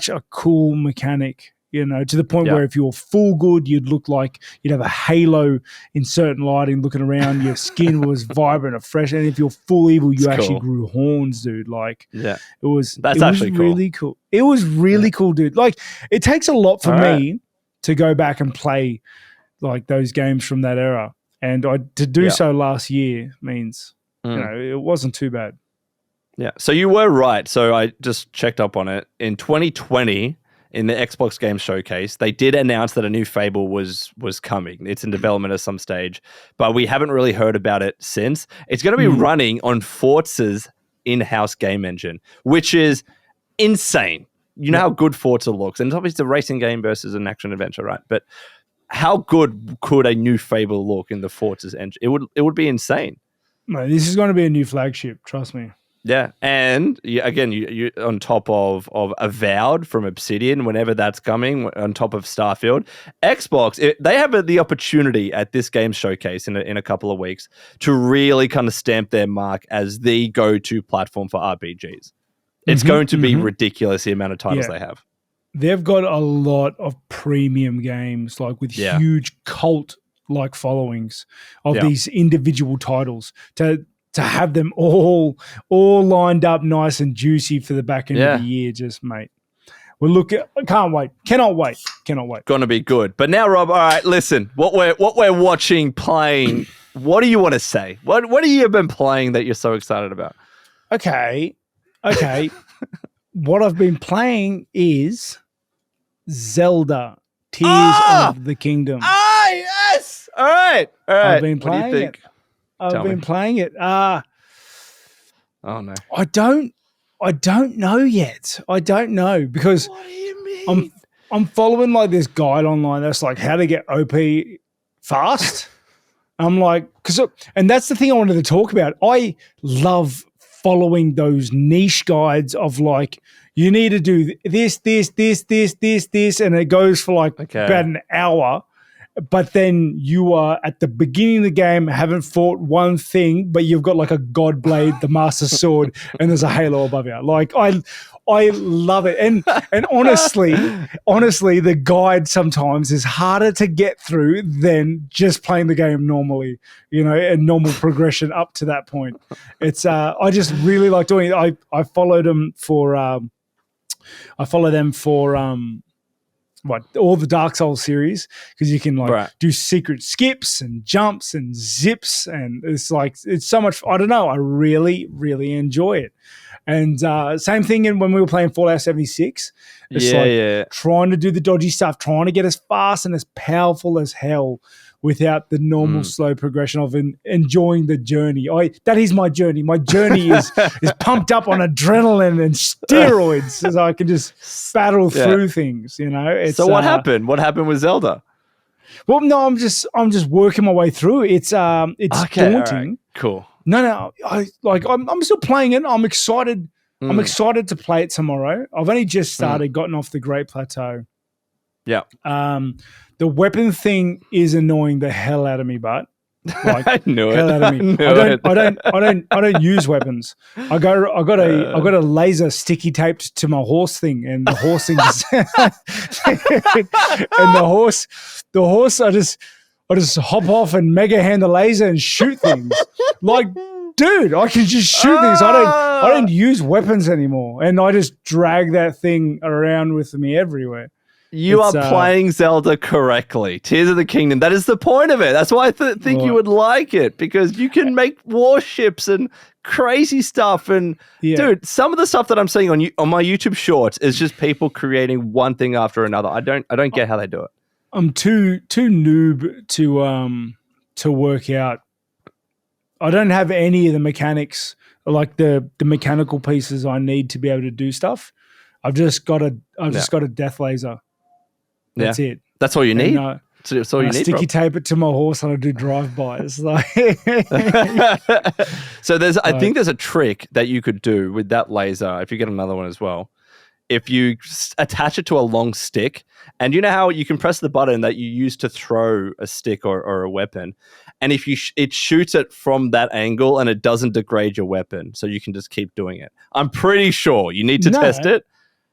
Speaker 2: a cool mechanic, to the point where if you were full good, you'd look like you'd have a halo in certain lighting looking around, your skin was vibrant and fresh, and if you're full evil, you actually grew horns, dude. Like, it was really cool. It was really cool, dude. Like, it takes a lot for me to go back and play like those games from that era, and to do so last year means it wasn't too bad.
Speaker 1: Yeah, so you were right. So I just checked up on it. In 2020, in the Xbox Game Showcase, they did announce that a new Fable was coming. It's in development at some stage, but we haven't really heard about it since. It's going to be running on Forza's in-house game engine, which is insane. You know how good Forza looks, and it's obviously a racing game versus an action adventure, right? But how good could a new Fable look in the Forza's engine? It would be insane.
Speaker 2: No, this is going to be a new flagship. Trust me.
Speaker 1: Yeah, and you on top of Avowed from Obsidian, whenever that's coming, on top of Starfield, Xbox, they have the opportunity at this game showcase in a couple of weeks to really kind of stamp their mark as the go-to platform for RPGs. It's going to be ridiculous, the amount of titles they have.
Speaker 2: They've got a lot of premium games, like with huge cult-like followings of these individual titles to have them all lined up nice and juicy for the back end of the year, mate. Well, can't wait. Cannot wait.
Speaker 1: Gonna be good. But now, Rob, all right, listen, what we're watching, playing, what do you want to say? What have you been playing that you're so excited about?
Speaker 2: Okay. What I've been playing is Zelda Tears of the Kingdom.
Speaker 1: Ah, yes! All right.
Speaker 2: I've been playing
Speaker 1: what do you think?
Speaker 2: I've been playing it.
Speaker 1: Oh no.
Speaker 2: I don't know yet. I don't know, because
Speaker 1: what do you mean?
Speaker 2: I'm following like this guide online that's like how to get OP fast. I'm like, and that's the thing I wanted to talk about. I love following those niche guides of like, you need to do this, and it goes for like about an hour. But then you are at the beginning of the game, haven't fought one thing, but you've got like a god blade, the master sword, and there's a halo above you. Like, I love it. And honestly, the guide sometimes is harder to get through than just playing the game normally, and normal progression up to that point. It's I just really like doing it. I followed them for all the Dark Souls series, because you can do secret skips and jumps and zips, and it's so much. I don't know. I really, really enjoy it. And same thing when we were playing Fallout 76. It's trying to do the dodgy stuff, trying to get as fast and as powerful as hell without the normal slow progression of enjoying the journey. That is my journey. My journey is pumped up on adrenaline and steroids, as I can just battle through things.
Speaker 1: So what happened? What happened with Zelda?
Speaker 2: Well, no, I'm just working my way through. It's daunting.
Speaker 1: Right. Cool.
Speaker 2: No, I'm still playing it. I'm excited. I'm excited to play it tomorrow. I've only just started, gotten off the Great Plateau.
Speaker 1: Yeah.
Speaker 2: The weapon thing is annoying the hell out of me, but
Speaker 1: I knew it.
Speaker 2: Hell out of me. I don't use weapons. I got a laser sticky taped to my horse thing, and the horse thing and the horse I just hop off and mega hand the laser and shoot things. Like, dude, I can just shoot things. I don't use weapons anymore, and I just drag that thing around with me everywhere.
Speaker 1: You are playing Zelda correctly. Tears of the Kingdom. That is the point of it. That's why I think you would like it, because you can make warships and crazy stuff. And dude, some of the stuff that I'm seeing on my YouTube Shorts is just people creating one thing after another. I don't get how they do it.
Speaker 2: I'm too noob to work out. I don't have any of the mechanics, like the mechanical pieces I need to be able to do stuff. I've just got a death laser. That's it.
Speaker 1: That's all you need. That's all you need.
Speaker 2: Sticky tape it to my horse and I do drive-bys. Like,
Speaker 1: so I think there's a trick that you could do with that laser if you get another one as well. If you attach it to a long stick, and you know how you can press the button that you use to throw a stick or a weapon, and if it shoots it from that angle and it doesn't degrade your weapon, so you can just keep doing it. I'm pretty sure you need to test it.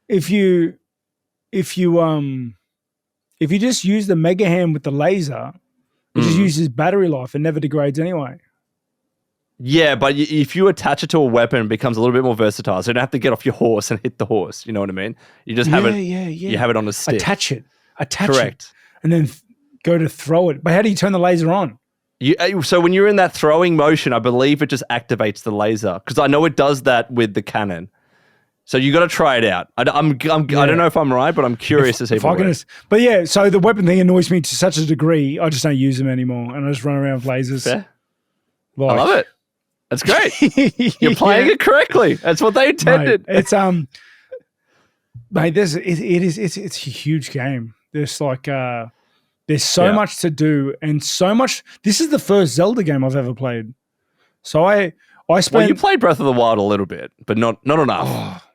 Speaker 1: If you
Speaker 2: just use the Mega Hand with the laser, it just uses battery life and never degrades anyway.
Speaker 1: Yeah, but if you attach it to a weapon, it becomes a little bit more versatile. So you don't have to get off your horse and hit the horse. You know what I mean? You just have it. You have it on a stick.
Speaker 2: Attach it, and then go to throw it. But how do you turn the laser on?
Speaker 1: So when you're in that throwing motion, I believe it just activates the laser, because I know it does that with the cannon. So you got to try it out. I don't know if I'm right, but I'm curious to see if it works.
Speaker 2: But yeah, so the weapon thing annoys me to such a degree, I just don't use them anymore, and I just run around with lasers.
Speaker 1: Fair. I love it. That's great. You're playing it correctly. That's what they intended.
Speaker 2: Mate, it's mate, it's a huge game. There's so much to do, and so much. This is the first Zelda game I've ever played. So I spent.
Speaker 1: Well, you played Breath of the Wild a little bit, but not enough.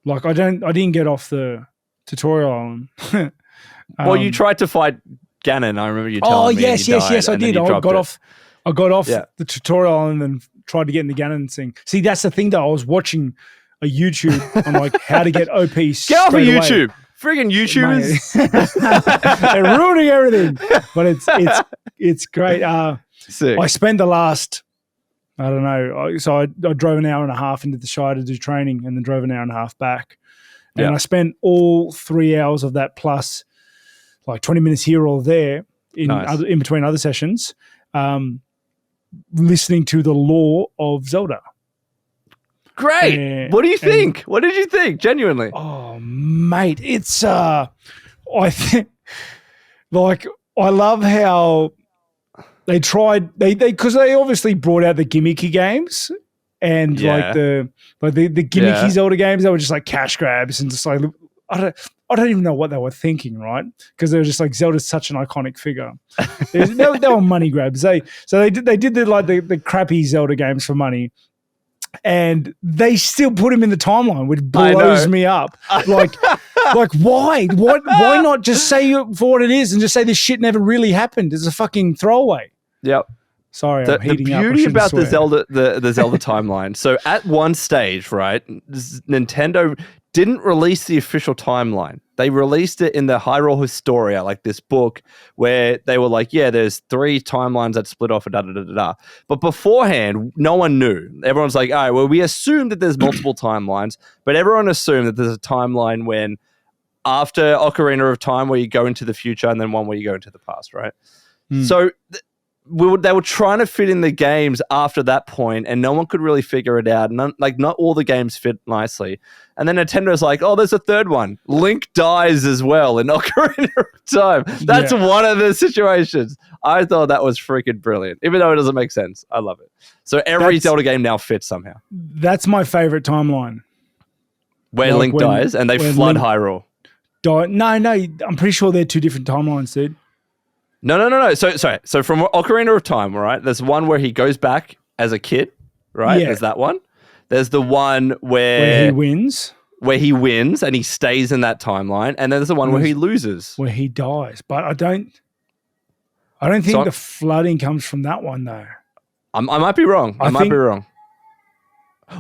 Speaker 2: Like I didn't get off the tutorial island.
Speaker 1: Well, you tried to fight Ganon. I remember you telling me.
Speaker 2: Yes, I did. I got off the tutorial island and tried to get in the Ganon thing. See, that's the thing though. I was watching a YouTube on like how to get OP. Get
Speaker 1: off of YouTube. Friggin' YouTubers.
Speaker 2: They're ruining everything. But it's great.
Speaker 1: Sick.
Speaker 2: I spent the last, I don't know. So I drove an hour and a half into the Shire to do training, and then drove an hour and a half back. And I spent all 3 hours of that plus like 20 minutes here or there in between other sessions, listening to the lore of Zelda.
Speaker 1: Great. What do you think? What did you think? Genuinely.
Speaker 2: Oh, mate. It's, I think, like, I love how they tried, because they obviously brought out the gimmicky games and like the gimmicky Zelda games, they were just like cash grabs and just like, I don't even know what they were thinking, right? Because they were just like, Zelda's such an iconic figure. they were money grabs. They did the crappy Zelda games for money, and they still put him in the timeline, which blows me up. Like why? Why not just say for what it is and just say this shit never really happened? It's a fucking throwaway.
Speaker 1: Yep.
Speaker 2: Sorry, I'm heating up.
Speaker 1: The beauty about the Zelda timeline. So at one stage, right, Nintendo didn't release the official timeline. They released it in the Hyrule Historia, like this book where they were like, yeah, there's 3 timelines that split off, da-da-da-da-da. But beforehand, no one knew. Everyone's like, all right, well, we assume that there's multiple timelines, but everyone assumed that there's a timeline when after Ocarina of Time where you go into the future and then one where you go into the past, right? So they were trying to fit in the games after that point, and no one could really figure it out. Not all the games fit nicely. And then Nintendo's like, oh, there's a third one. Link dies as well in Ocarina of Time. That's one of the situations. I thought that was freaking brilliant, even though it doesn't make sense. I love it. So every Zelda game now fits somehow.
Speaker 2: That's my favorite timeline.
Speaker 1: Where Link dies and they flood Hyrule.
Speaker 2: No, I'm pretty sure they're 2 different timelines, dude.
Speaker 1: No. So from Ocarina of Time, right? There's one where he goes back as a kid, right? Yeah. There's that one. There's the one where
Speaker 2: he wins.
Speaker 1: Where he wins and he stays in that timeline. And then there's the one where he loses.
Speaker 2: Where he dies. But I don't think the flooding comes from that one, though.
Speaker 1: I might be wrong. I might be wrong.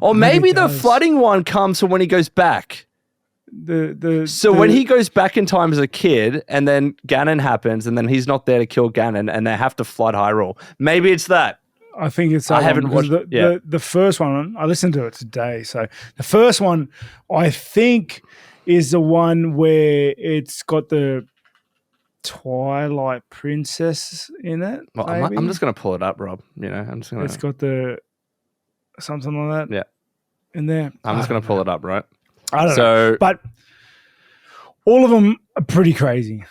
Speaker 1: Or maybe the flooding one comes from when he goes back. When he goes back in time as a kid and then Ganon happens and then he's not there to kill Ganon and they have to flood Hyrule. Maybe it's that.
Speaker 2: I think it's.
Speaker 1: I haven't watched
Speaker 2: the first one. I listened to it today. So the first one, I think, is the one where it's got the Twilight Princess in it.
Speaker 1: Well, I'm just going to pull it up, Rob. I'm just going to.
Speaker 2: It's got the something like that.
Speaker 1: Yeah.
Speaker 2: In there.
Speaker 1: I'm just going to pull it up, right?
Speaker 2: I don't know. But all of them are pretty crazy.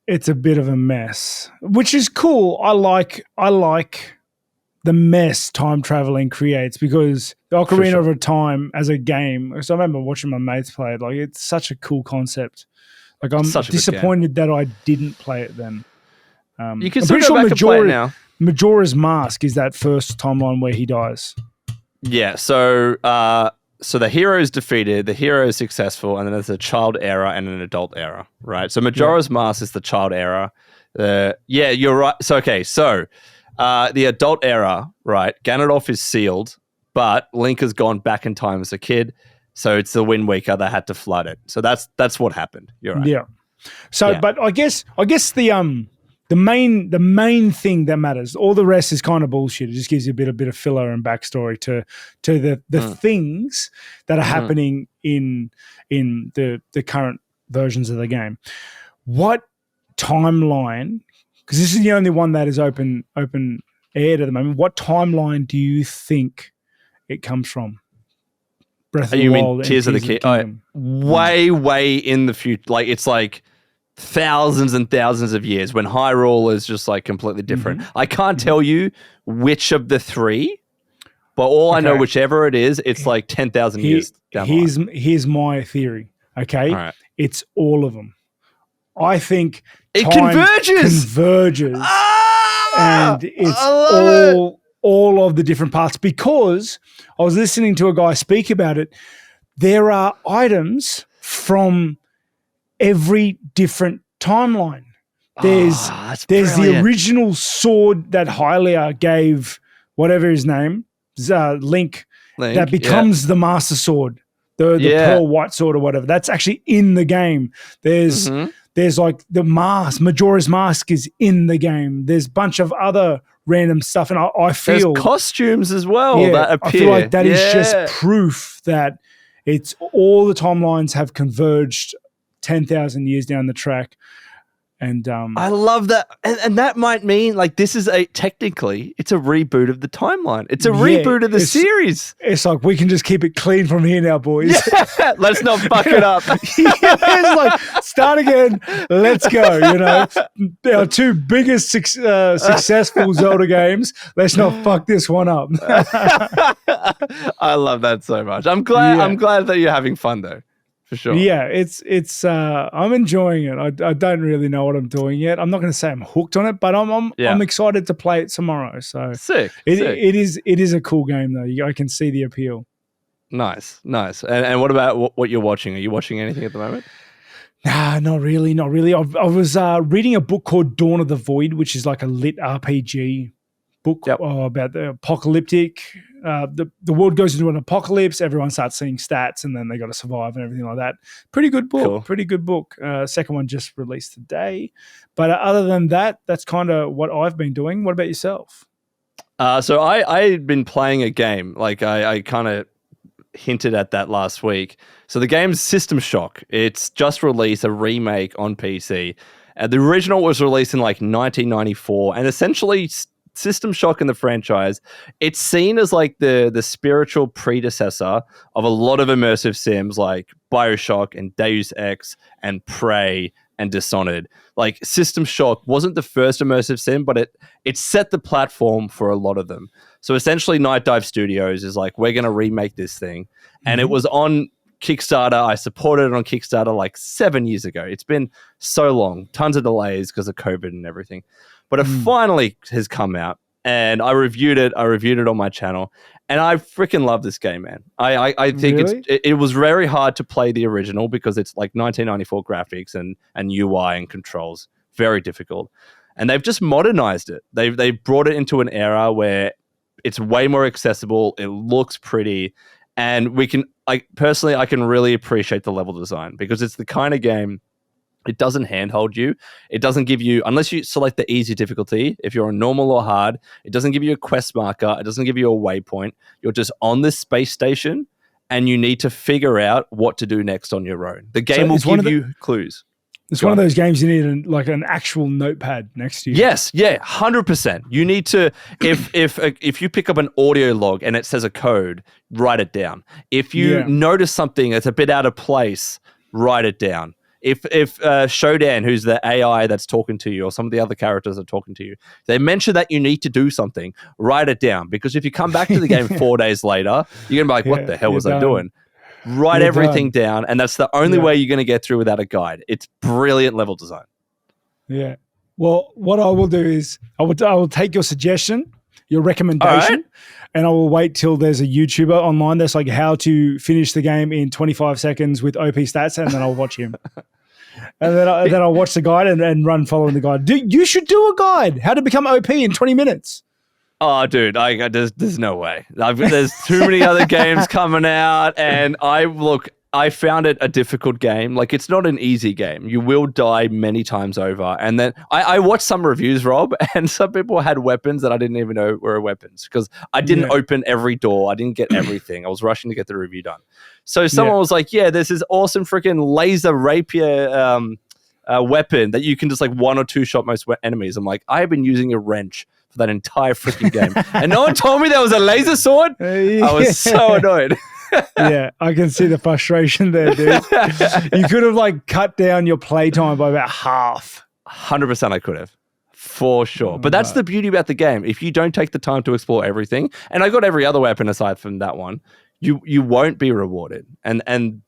Speaker 2: It's a bit of a mess, which is cool. I like the mess time traveling creates, because the Ocarina of Time as a game. So I remember watching my mates play it. Like, it's such a cool concept. Like, I'm disappointed that I didn't play it then.
Speaker 1: You can still go back and play it now.
Speaker 2: Majora's Mask is that first timeline where he dies.
Speaker 1: Yeah. So the hero is defeated, the hero is successful, and then there's a child era and an adult era, right? So Majora's Mask is the child era. Yeah, you're right. So the adult era, right? Ganondorf is sealed, but Link has gone back in time as a kid. So it's the Wind Waker that had to flood it. So that's what happened. You're right.
Speaker 2: Yeah. So, but I guess the main thing that matters, all the rest is kind of bullshit. It just gives you a bit of filler and backstory to the things that are happening in the current versions of the game. What timeline? Because this is the only one that is open aired at the moment. What timeline do you think it comes from? Breath of the Wild.
Speaker 1: Mean Tears of the Kingdom? Way in the future. Like, it's like thousands and thousands of years, when Hyrule is just like completely different. I can't tell you which of the three, but all I know, whichever it is, it's like 10,000 years down the line.
Speaker 2: Here's my theory. Okay,
Speaker 1: all right.
Speaker 2: It's all of them. I think
Speaker 1: it
Speaker 2: converges, and it's all of the different parts. Because I was listening to a guy speak about it. There are items from every different timeline. There's the original sword that Hylia gave whatever his name, Link, that becomes the Master Sword, the Pearl White Sword or whatever. That's actually in the game. There's like the mask, Majora's Mask is in the game. There's a bunch of other random stuff, and I feel
Speaker 1: there's costumes as well that appear.
Speaker 2: I feel like that is just proof that it's all the timelines have converged 10,000 years down the track. And
Speaker 1: I love that. And that might mean, like, this is technically it's a reboot of the timeline. It's a reboot of the series.
Speaker 2: It's like, we can just keep it clean from here now, boys.
Speaker 1: Yeah, let's not fuck it up.
Speaker 2: It's like, start again. Let's go. Our two biggest successful Zelda games. Let's not fuck this one up.
Speaker 1: I love that so much. I'm glad that you're having fun, though. For sure.
Speaker 2: Yeah, it's I'm enjoying it. I don't really know what I'm doing yet. I'm not going to say I'm hooked on it, but I'm excited to play it tomorrow. So
Speaker 1: sick.
Speaker 2: It is a cool game though. I can see the appeal.
Speaker 1: Nice. And what about what you're watching? Are you watching anything at the moment?
Speaker 2: Nah, not really. I was reading a book called Dawn of the Void, which is like a lit RPG book about the apocalyptic. The world goes into an apocalypse. Everyone starts seeing stats, and then they got to survive and everything like that. Pretty good book. Cool. Pretty good book. Second one just released today. But other than that, that's kind of what I've been doing. What about yourself?
Speaker 1: So I'd been playing a game. Like I kind of hinted at that last week. So the game's System Shock. It's just released a remake on PC. The original was released in like 1994, and essentially System Shock in the franchise, it's seen as like the spiritual predecessor of a lot of immersive sims like BioShock and Deus Ex and Prey and Dishonored. Like, System Shock wasn't the first immersive sim, but it set the platform for a lot of them. So essentially Night Dive Studios is like, we're going to remake this thing. And it was on Kickstarter. I supported it on Kickstarter like 7 years ago. It's been so long, tons of delays because of COVID and everything. But it finally has come out, and I reviewed it. I reviewed it on my channel, and I freaking love this game, man. I think it was very hard to play the original because it's like 1994 graphics and UI and controls, very difficult. And they've just modernized it. They've brought it into an era where it's way more accessible. It looks pretty, and I can really appreciate the level design because it's the kind of game It doesn't handhold you. It doesn't give you, unless you select the easy difficulty, if you're on normal or hard, it doesn't give you a quest marker. It doesn't give you a waypoint. You're just on this space station and you need to figure out what to do next on your own. The game will give you clues.
Speaker 2: It's one of those games you need an actual notepad next to you.
Speaker 1: Yes, yeah, 100%. You need to, if you pick up an audio log and it says a code, write it down. If you notice something that's a bit out of place, write it down. If Shodan, who's the AI that's talking to you, or some of the other characters are talking to you, they mention that you need to do something, write it down. Because if you come back to the game 4 days later, you're going to be like, what the hell was I doing? Write everything down, and that's the only way you're going to get through without a guide. It's brilliant level design.
Speaker 2: Yeah. Well, what I will do is I will take your suggestion, your recommendation, and I will wait till there's a YouTuber online that's like how to finish the game in 25 seconds with OP stats, and then I'll watch him. And then I'll watch the guide and run following the guide. You should do a guide. How to become OP in 20 minutes.
Speaker 1: Oh, dude, there's no way. There's too many other games coming out, and I found it a difficult game. Like, it's not an easy game. You will die many times over. And then I watched some reviews, Rob, and some people had weapons that I didn't even know were weapons because I didn't open every door. I didn't get everything. I was rushing to get the review done. So someone was like, yeah, there's this awesome freaking laser rapier weapon that you can just like one or two shot most enemies. I'm like, I've been using a wrench for that entire freaking game. And no one told me there was a laser sword. I was so annoyed.
Speaker 2: Yeah, I can see the frustration there, dude. You could have like cut down your playtime by about half.
Speaker 1: 100% I could have, for sure. But that's the beauty about the game. If you don't take the time to explore everything, and I got every other weapon aside from that one, you won't be rewarded. And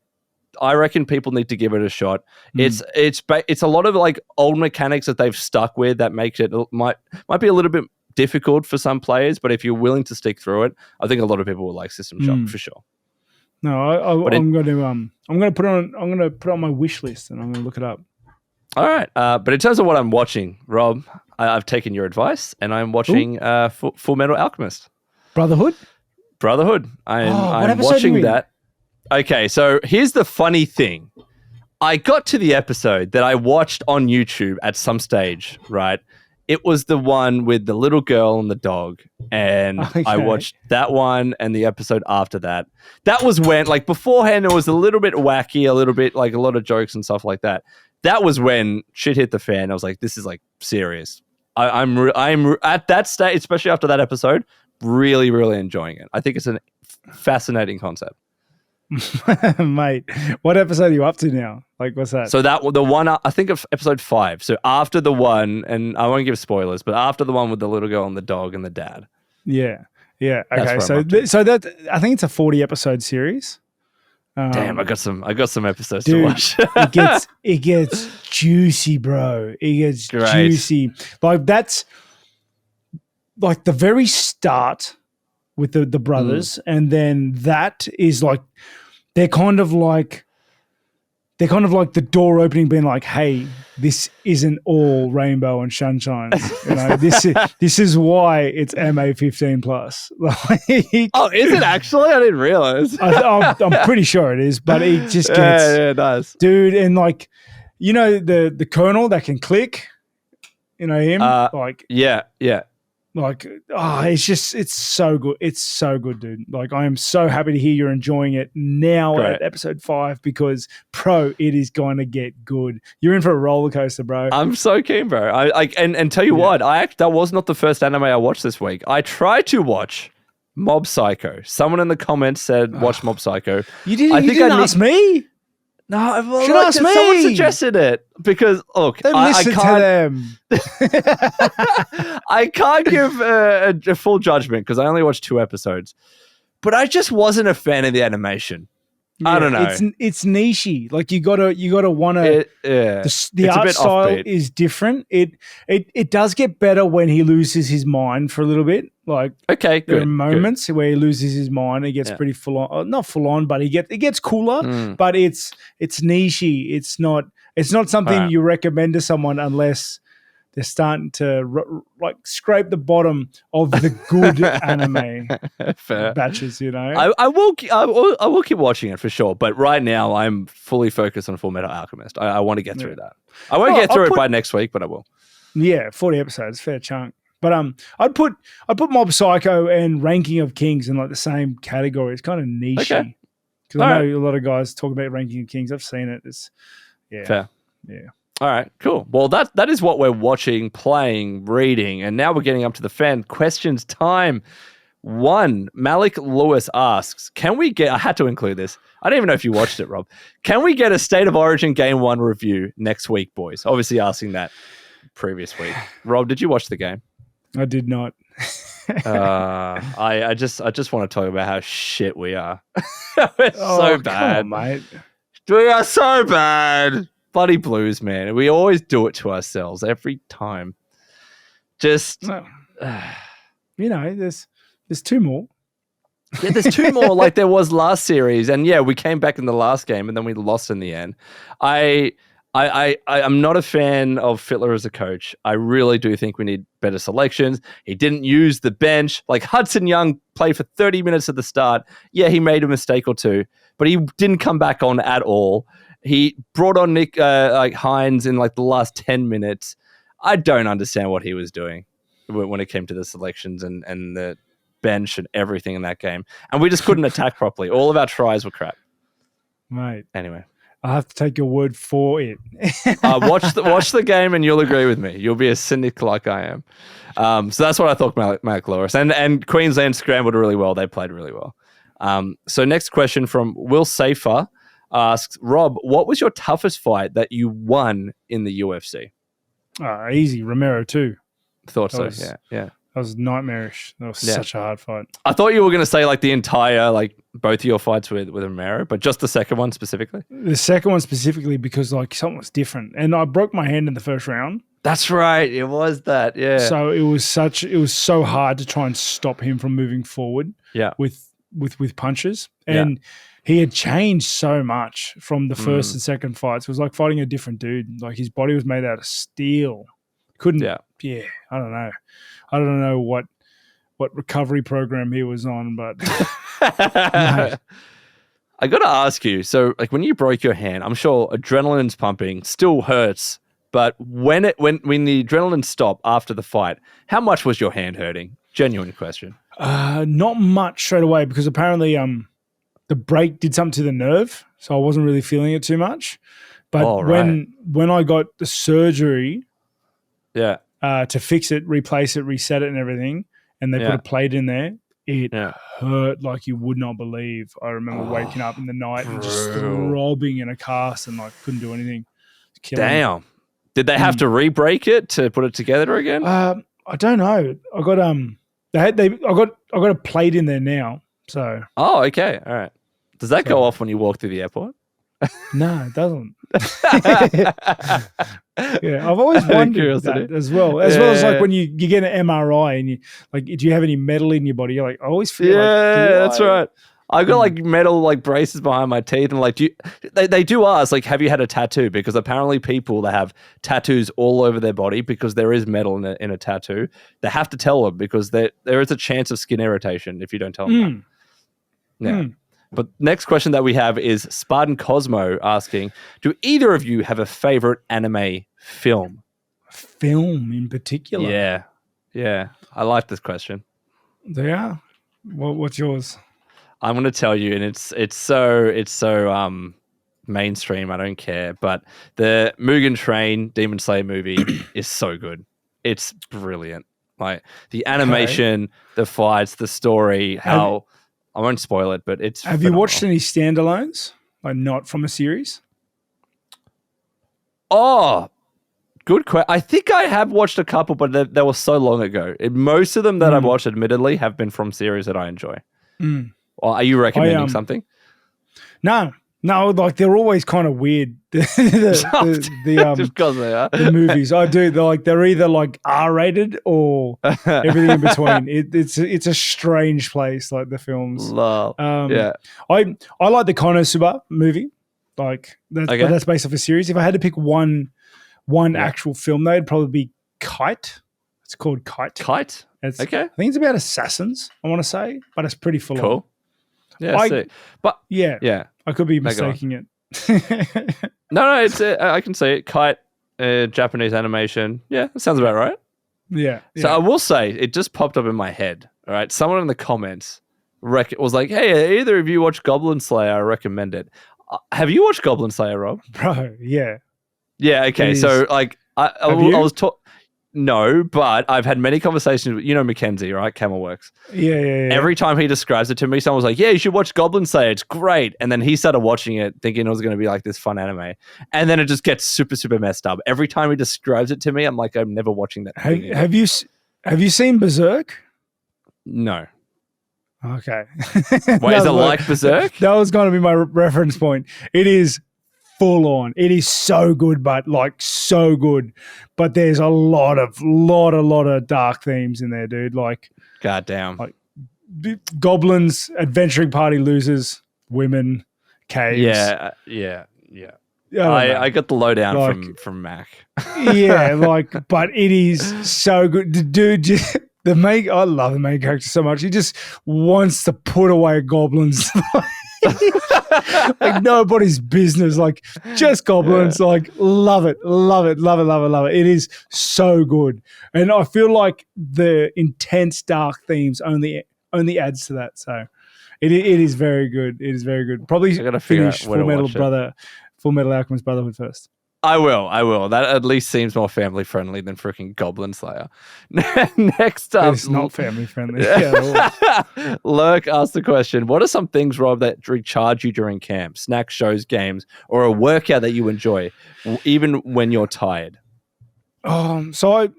Speaker 1: I reckon people need to give it a shot. It's a lot of like old mechanics that they've stuck with that makes it might be a little bit difficult for some players, but if you're willing to stick through it, I think a lot of people will like System Shock for sure.
Speaker 2: No, I'm going to put it on my wish list, and I'm going to look it up.
Speaker 1: All right, but in terms of what I'm watching, Rob, I've taken your advice, and I'm watching Full Metal Alchemist.
Speaker 2: Brotherhood.
Speaker 1: I'm watching that. Okay, so here's the funny thing. I got to the episode that I watched on YouTube at some stage, right? It was the one with the little girl and the dog. And I watched that one and the episode after that. That was when, like, beforehand, it was a little bit wacky, a little bit, like, a lot of jokes and stuff like that. That was when shit hit the fan. I was like, this is, like, serious. I'm at that stage, especially after that episode, really, really enjoying it. I think it's a fascinating concept.
Speaker 2: Mate, what episode are you up to now? Like, what's that?
Speaker 1: So the one, I think of episode 5. So after the one, and I won't give spoilers, but after the one with the little girl and the dog and the dad.
Speaker 2: Yeah. Okay. So that I think it's a 40 episode series.
Speaker 1: Damn, I got some episodes to watch.
Speaker 2: it gets juicy, bro. It gets juicy. Like, that's like the very start with the brothers, and then that is like they're kind of like the door opening, being like, "Hey, this isn't all rainbow and sunshine. You know, this is why it's MA 15 plus." Like,
Speaker 1: oh, is it actually? I didn't realize.
Speaker 2: I'm pretty sure it is, but it just gets
Speaker 1: nice,
Speaker 2: dude. And like, you know, the Colonel that can click, you know him,
Speaker 1: yeah.
Speaker 2: Like, it's so good. It's so good, dude. Like, I am so happy to hear you're enjoying it now at episode 5 because, bro, it is going to get good. You're in for a roller coaster, bro.
Speaker 1: I'm so keen, bro. And tell you what, that was not the first anime I watched this week. I tried to watch Mob Psycho. Someone in the comments said, watch Mob Psycho.
Speaker 2: You didn't ask me?
Speaker 1: No, well, someone suggested it because look, I can't. I can't give a full judgment because I only watched 2 episodes, but I just wasn't a fan of the animation. Yeah, I don't know.
Speaker 2: It's nichey. Like, you gotta wanna. The art style is different. It does get better when he loses his mind for a little bit. Like, there are moments where he loses his mind. It gets pretty full on. Not full on, but it gets cooler. But it's nichey. It's not something you recommend to someone unless they're starting to scrape the bottom of the good anime batches. You know,
Speaker 1: I will keep watching it for sure. But right now, I'm fully focused on Fullmetal Alchemist. I want to get through that. I won't get through it by next week, but I will.
Speaker 2: Yeah, 40 episodes, fair chunk. But I'd put Mob Psycho and Ranking of Kings in like the same category. It's kind of niche.
Speaker 1: Okay.
Speaker 2: Because I know a lot of guys talk about Ranking of Kings. I've seen it. It's
Speaker 1: fair.
Speaker 2: Yeah.
Speaker 1: All right, cool. Well, that is what we're watching, playing, reading, and now we're getting up to the fan questions time. One, Malik Lewis asks, can we get, I had to include this. I don't even know if you watched it, Rob. Can we get a State of Origin Game 1 review next week, boys? Obviously asking that previous week. Rob, did you watch the game?
Speaker 2: I did not.
Speaker 1: I just want to talk about how shit we are. We're so bad,
Speaker 2: come on, mate.
Speaker 1: We are so bad. Bloody Blues, man. We always do it to ourselves every time. Just,
Speaker 2: you know, there's two more.
Speaker 1: Yeah, there's two more like there was last series. And yeah, we came back in the last game and then we lost in the end. I'm not a fan of Fittler as a coach. I really do think we need better selections. He didn't use the bench. Like Hudson Young played for 30 minutes at the start. Yeah, he made a mistake or two, but he didn't come back on at all. He brought on Nick Hines in like the last 10 minutes. I don't understand what he was doing when it came to the selections and the bench and everything in that game. And we just couldn't attack properly. All of our tries were crap.
Speaker 2: Mate.
Speaker 1: Anyway.
Speaker 2: I have to take your word for it.
Speaker 1: Watch the game and you'll agree with me. You'll be as cynic like I am. So that's what I thought, Malik Lewis. And Queensland scrambled really well. They played really well. So next question from Will Safer asks, Rob, what was your toughest fight that you won in the UFC?
Speaker 2: Easy. Romero too.
Speaker 1: Thought so. Yeah.
Speaker 2: That was nightmarish. That was such a hard fight.
Speaker 1: I thought you were going to say like the entire, like both of your fights with Romero, but just the second one specifically?
Speaker 2: The second one specifically because like something was different. And I broke my hand in the first round.
Speaker 1: That's right. It was that. Yeah.
Speaker 2: So it was so hard to try and stop him from moving forward with punches. And he had changed so much from the first and second fights. It was like fighting a different dude. Like his body was made out of steel. Couldn't. Yeah. I don't know. I don't know what recovery program he was on, but
Speaker 1: I got to ask you. So, like when you broke your hand, I'm sure adrenaline's pumping, still hurts. But when the adrenaline stopped after the fight, how much was your hand hurting? Genuine question.
Speaker 2: Not much straight away because apparently the break did something to the nerve, so I wasn't really feeling it too much. But when I got the surgery, to fix it, replace it, reset it and everything, and they put a plate in there, it hurt like you would not believe. I remember waking up in the night and just throbbing in a cast and like couldn't do anything.
Speaker 1: Damn. Did they have to re-break it to put it together again?
Speaker 2: I don't know. I got I got a plate in there now. So
Speaker 1: okay. All right. Does that go off when you walk through the airport?
Speaker 2: No, it doesn't. I've always wondered that as well. As well as like when you get an MRI and you like, do you have any metal in your body? You're like, I always feel
Speaker 1: that's right. I got like metal like braces behind my teeth and like, they do ask like, have you had a tattoo? Because apparently people that have tattoos all over their body because there is metal in a tattoo, they have to tell them because there is a chance of skin irritation if you don't tell them that. Yeah. But next question that we have is Spartan Cosmo asking, do either of you have a favorite anime film?
Speaker 2: Film in particular?
Speaker 1: Yeah. I like this question.
Speaker 2: They are? What's yours?
Speaker 1: I'm going to tell you, and it's so mainstream, I don't care, but the Mugen Train Demon Slayer movie is so good. It's brilliant. Like the animation, the fights, the story, I won't spoil it, but it's
Speaker 2: Have you watched any standalones? Like not from a series?
Speaker 1: Oh, good question. I think I have watched a couple, but they were so long ago. Most of them that I've watched, admittedly, have been from series that I enjoy. Or are you recommending something?
Speaker 2: No, like they're always kind of weird.
Speaker 1: Just because they are.
Speaker 2: The movies I do, they're either like R-rated or everything in between. It's a strange place, like the films.
Speaker 1: Love.
Speaker 2: I like the Konosuba movie. Like that's based off a series. If I had to pick one actual film, though, it'd probably be Kite. It's called Kite.
Speaker 1: Kite? Okay.
Speaker 2: I think it's about assassins, I want to say, but it's pretty full on.
Speaker 1: Yeah, but
Speaker 2: yeah, I could be mistaking it.
Speaker 1: No, it's I can see it. Kite, Japanese animation. Yeah, that sounds about right.
Speaker 2: Yeah.
Speaker 1: So I will say, it just popped up in my head. All right, someone in the comments was like, "Hey, either of you watch Goblin Slayer? I recommend it." Have you watched Goblin Slayer, Rob?
Speaker 2: Bro, yeah.
Speaker 1: Yeah. Okay. So like, I was taught. No, but I've had many conversations with, Mackenzie, right? Camelworks.
Speaker 2: Yeah.
Speaker 1: Every time he describes it to me, someone was like, yeah, you should watch Goblin Slayer. It's great. And then he started watching it thinking it was going to be like this fun anime. And then it just gets super, super messed up. Every time he describes it to me, I'm like, I'm never watching that.
Speaker 2: Have you seen Berserk?
Speaker 1: No.
Speaker 2: Okay.
Speaker 1: Wait, is it like Berserk?
Speaker 2: That was going to be my reference point. It is full on. It is so good, but like so good. But there's a lot of dark themes in there, dude. Like,
Speaker 1: goddamn,
Speaker 2: like goblins, adventuring party losers, women, caves.
Speaker 1: Yeah. I got the lowdown from Mac.
Speaker 2: Yeah, but it is so good, dude. I love the main character so much. He just wants to put away goblins. Like nobody's business, like just goblins. Like love it. It is so good, and I feel like the intense dark themes only adds to that. So it is very good. It is very good. Probably finish Full Metal Alchemist Brotherhood first.
Speaker 1: I will. That at least seems more family friendly than freaking Goblin Slayer. Next up,
Speaker 2: it's not family friendly.
Speaker 1: Lurk asked the question: what are some things, Rob, that recharge you during camp? Snacks, shows, games, or a workout that you enjoy, even when you're tired?
Speaker 2: So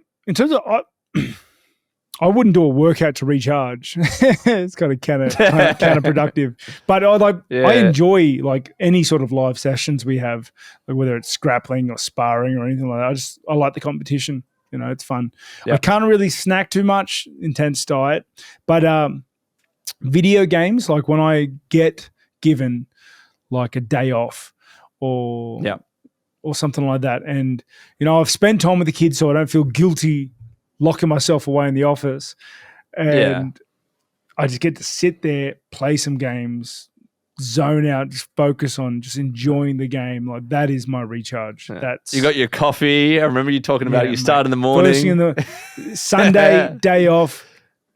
Speaker 2: I wouldn't do a workout to recharge. It's kind of counterproductive. But I enjoy like any sort of live sessions we have, like whether it's grappling or sparring or anything like that. I like the competition. It's fun. Yep. I can't really snack too much, intense diet. But video games, like when I get given like a day off or something like that, and I've spent time with the kids, so I don't feel guilty locking myself away in the office, and I just get to sit there, play some games, zone out, just focus on just enjoying the game. Like that is my recharge. That's
Speaker 1: you got your coffee. I remember you talking about you start in the morning.
Speaker 2: First thing in the Sunday day off,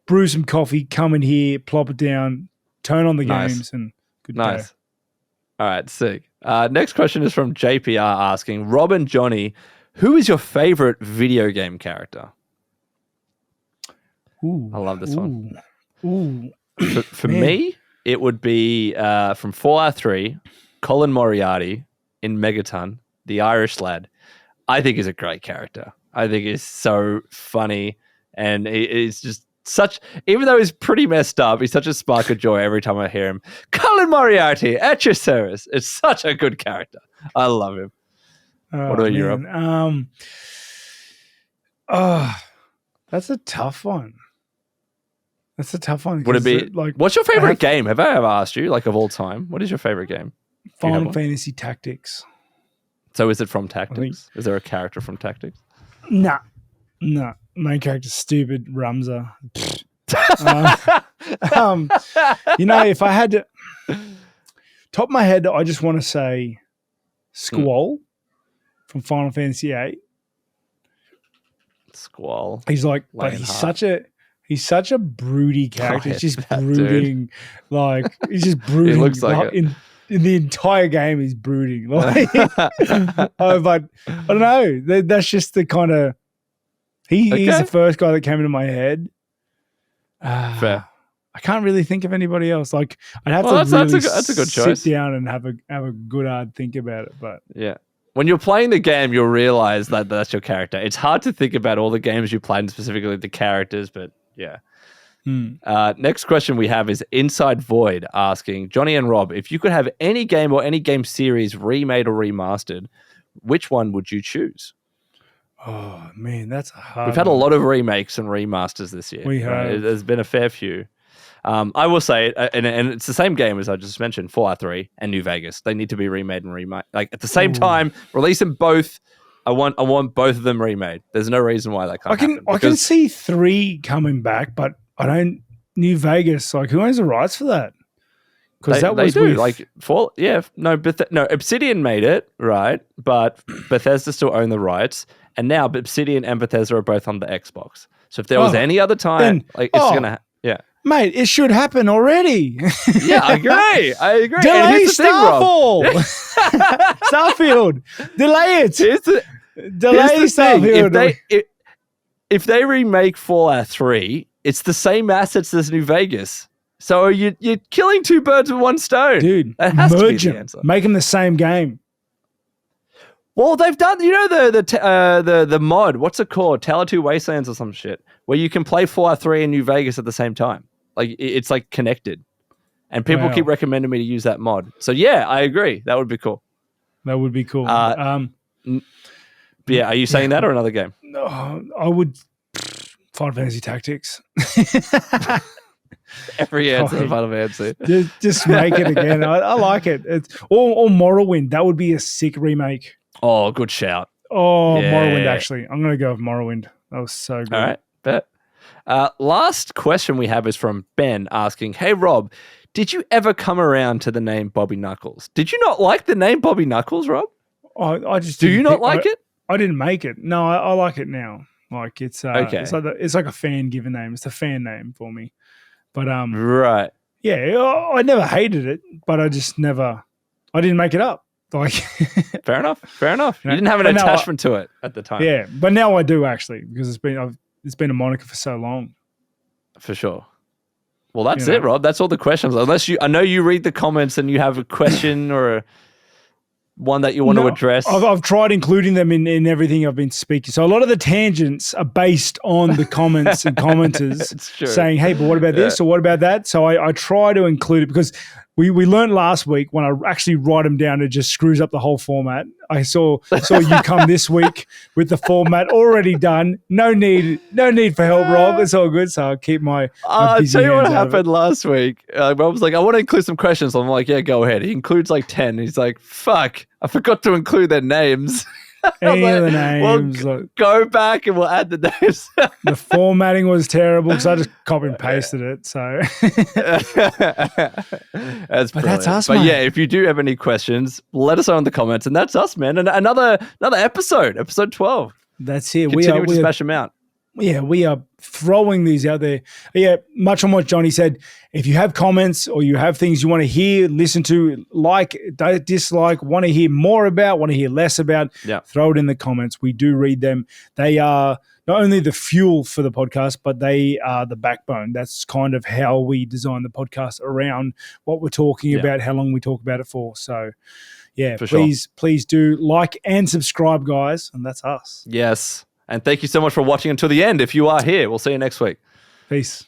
Speaker 2: brew some coffee, come in here, plop it down, turn on the games, and good to go.
Speaker 1: All right, sick. Next question is from JPR asking, Rob and Jonny, who is your favorite video game character?
Speaker 2: Ooh,
Speaker 1: I love this one.
Speaker 2: Ooh.
Speaker 1: For me, it would be from Fallout 3, Colin Moriarty in Megaton, the Irish lad. I think he's a great character. I think he's so funny, and he's just even though he's pretty messed up, he's such a spark of joy every time I hear him. Colin Moriarty at your service. It's such a good character. I love him. What about you, Rob?
Speaker 2: That's a tough one.
Speaker 1: Would it be what's your favorite game? Have I ever asked you, like, of all time? What is your favorite game?
Speaker 2: Final Fantasy Tactics.
Speaker 1: So is it from Tactics? Is there a character from Tactics?
Speaker 2: Nah. Main character's stupid, Ramza. If I had to top of my head, I just want to say Squall from Final Fantasy VIII.
Speaker 1: Squall.
Speaker 2: He's like, but he's such a broody character. He's just brooding. Like, he's just brooding.
Speaker 1: He looks like
Speaker 2: in the entire game, he's brooding. Like, but I don't know. That's just the kind of. He's the first guy that came into my head.
Speaker 1: Fair.
Speaker 2: I can't really think of anybody else. Like, I'd have to
Speaker 1: that's a good choice.
Speaker 2: Sit down and have a good hard think about it. But
Speaker 1: yeah. When you're playing the game, you'll realize that that's your character. It's hard to think about all the games you played and specifically the characters, but yeah. Next question we have is Inside Void asking, Jonny and Rob, if you could have any game or any game series remade or remastered, which one would you choose?
Speaker 2: Oh, man, that's a hard
Speaker 1: We've had a lot of remakes and remasters this year.
Speaker 2: We have.
Speaker 1: Right? There's been a fair few. I will say, and it's the same game as I just mentioned, Fallout 3 and New Vegas. They need to be remade and remade. Like, at the same time, release them both I want both of them remade. There's no reason why that can't happen.
Speaker 2: I can see 3 coming back, but I don't. New Vegas, like, who owns the rights for that? Because that was
Speaker 1: do. Obsidian made it, right? But Bethesda still own the rights, and now Obsidian and Bethesda are both on the Xbox. So if there was any other time, it's gonna,
Speaker 2: mate, it should happen already.
Speaker 1: Yeah, I agree.
Speaker 2: Delay Starfield. Starfield, delay it. Delay Starfield.
Speaker 1: If they remake Fallout 3, it's the same assets as New Vegas. So you're killing 2 birds with 1 stone.
Speaker 2: Dude,
Speaker 1: that has
Speaker 2: merge
Speaker 1: to be
Speaker 2: them.
Speaker 1: the answer.
Speaker 2: Make them the same game.
Speaker 1: Well, they've done, the mod, what's it called? Tower 2 Wastelands or some shit, where you can play Fallout 3 and New Vegas at the same time. Like, it's like connected. And people keep recommending me to use that mod. So yeah, I agree. That would be cool.
Speaker 2: That would be cool.
Speaker 1: Are you saying that or another game?
Speaker 2: No, I would Final Fantasy Tactics.
Speaker 1: Every answer in Final Fantasy.
Speaker 2: Just make it again. I like it. Or Morrowind. That would be a sick remake.
Speaker 1: Oh, good shout.
Speaker 2: Oh, yeah. Morrowind, actually. I'm going to go with Morrowind. That was so good.
Speaker 1: All right, bet. Last question we have is from Ben asking, hey, Rob, did you ever come around to the name Bobby Knuckles? Did you not like the name Bobby Knuckles, Rob?
Speaker 2: I just
Speaker 1: Do you not like it?
Speaker 2: I didn't make it. No, I like it now. Like, it's
Speaker 1: okay.
Speaker 2: It's like a fan given name. It's a fan name for me. But
Speaker 1: right.
Speaker 2: Yeah, I never hated it, but I didn't make it up. Like
Speaker 1: Fair enough. You didn't have an attachment to it at the time.
Speaker 2: Yeah, but now I do actually, because it's been a moniker for so long.
Speaker 1: For sure. Well, that's it, Rob. That's all the questions. I know you read the comments and you have a question or one that you want to address.
Speaker 2: I've tried including them in everything I've been speaking. So a lot of the tangents are based on the comments and commenters saying, hey, but what about this or what about that? So I try to include it because we learned last week when I actually write them down, it just screws up the whole format. I saw you come this week with the format already done. No need for help, Rob. It's all good. So I'll keep my
Speaker 1: I'll tell you what happened last week. Rob was like, I want to include some questions. I'm like, yeah, go ahead. He includes like 10. He's like, fuck, I forgot to include their names.
Speaker 2: Any of the names.
Speaker 1: Well, go back and we'll add the names.
Speaker 2: The formatting was terrible because I just copy and pasted it. So that's us.
Speaker 1: But yeah, if you do have any questions, let us know in the comments. And that's us, man. And another episode 12.
Speaker 2: That's it.
Speaker 1: Continue to smash them out.
Speaker 2: Yeah, we are throwing these out there. Yeah, much on what Jonny said. If you have comments or you have things you want to hear, listen to, like, dislike, want to hear more about, want to hear less about, throw it in the comments. We do read them. They are not only the fuel for the podcast, but they are the backbone. That's kind of how we design the podcast around what we're talking about, how long we talk about it for. So, yeah, please do like and subscribe, guys. And that's us.
Speaker 1: Yes. And thank you so much for watching until the end. If you are here, we'll see you next week.
Speaker 2: Peace.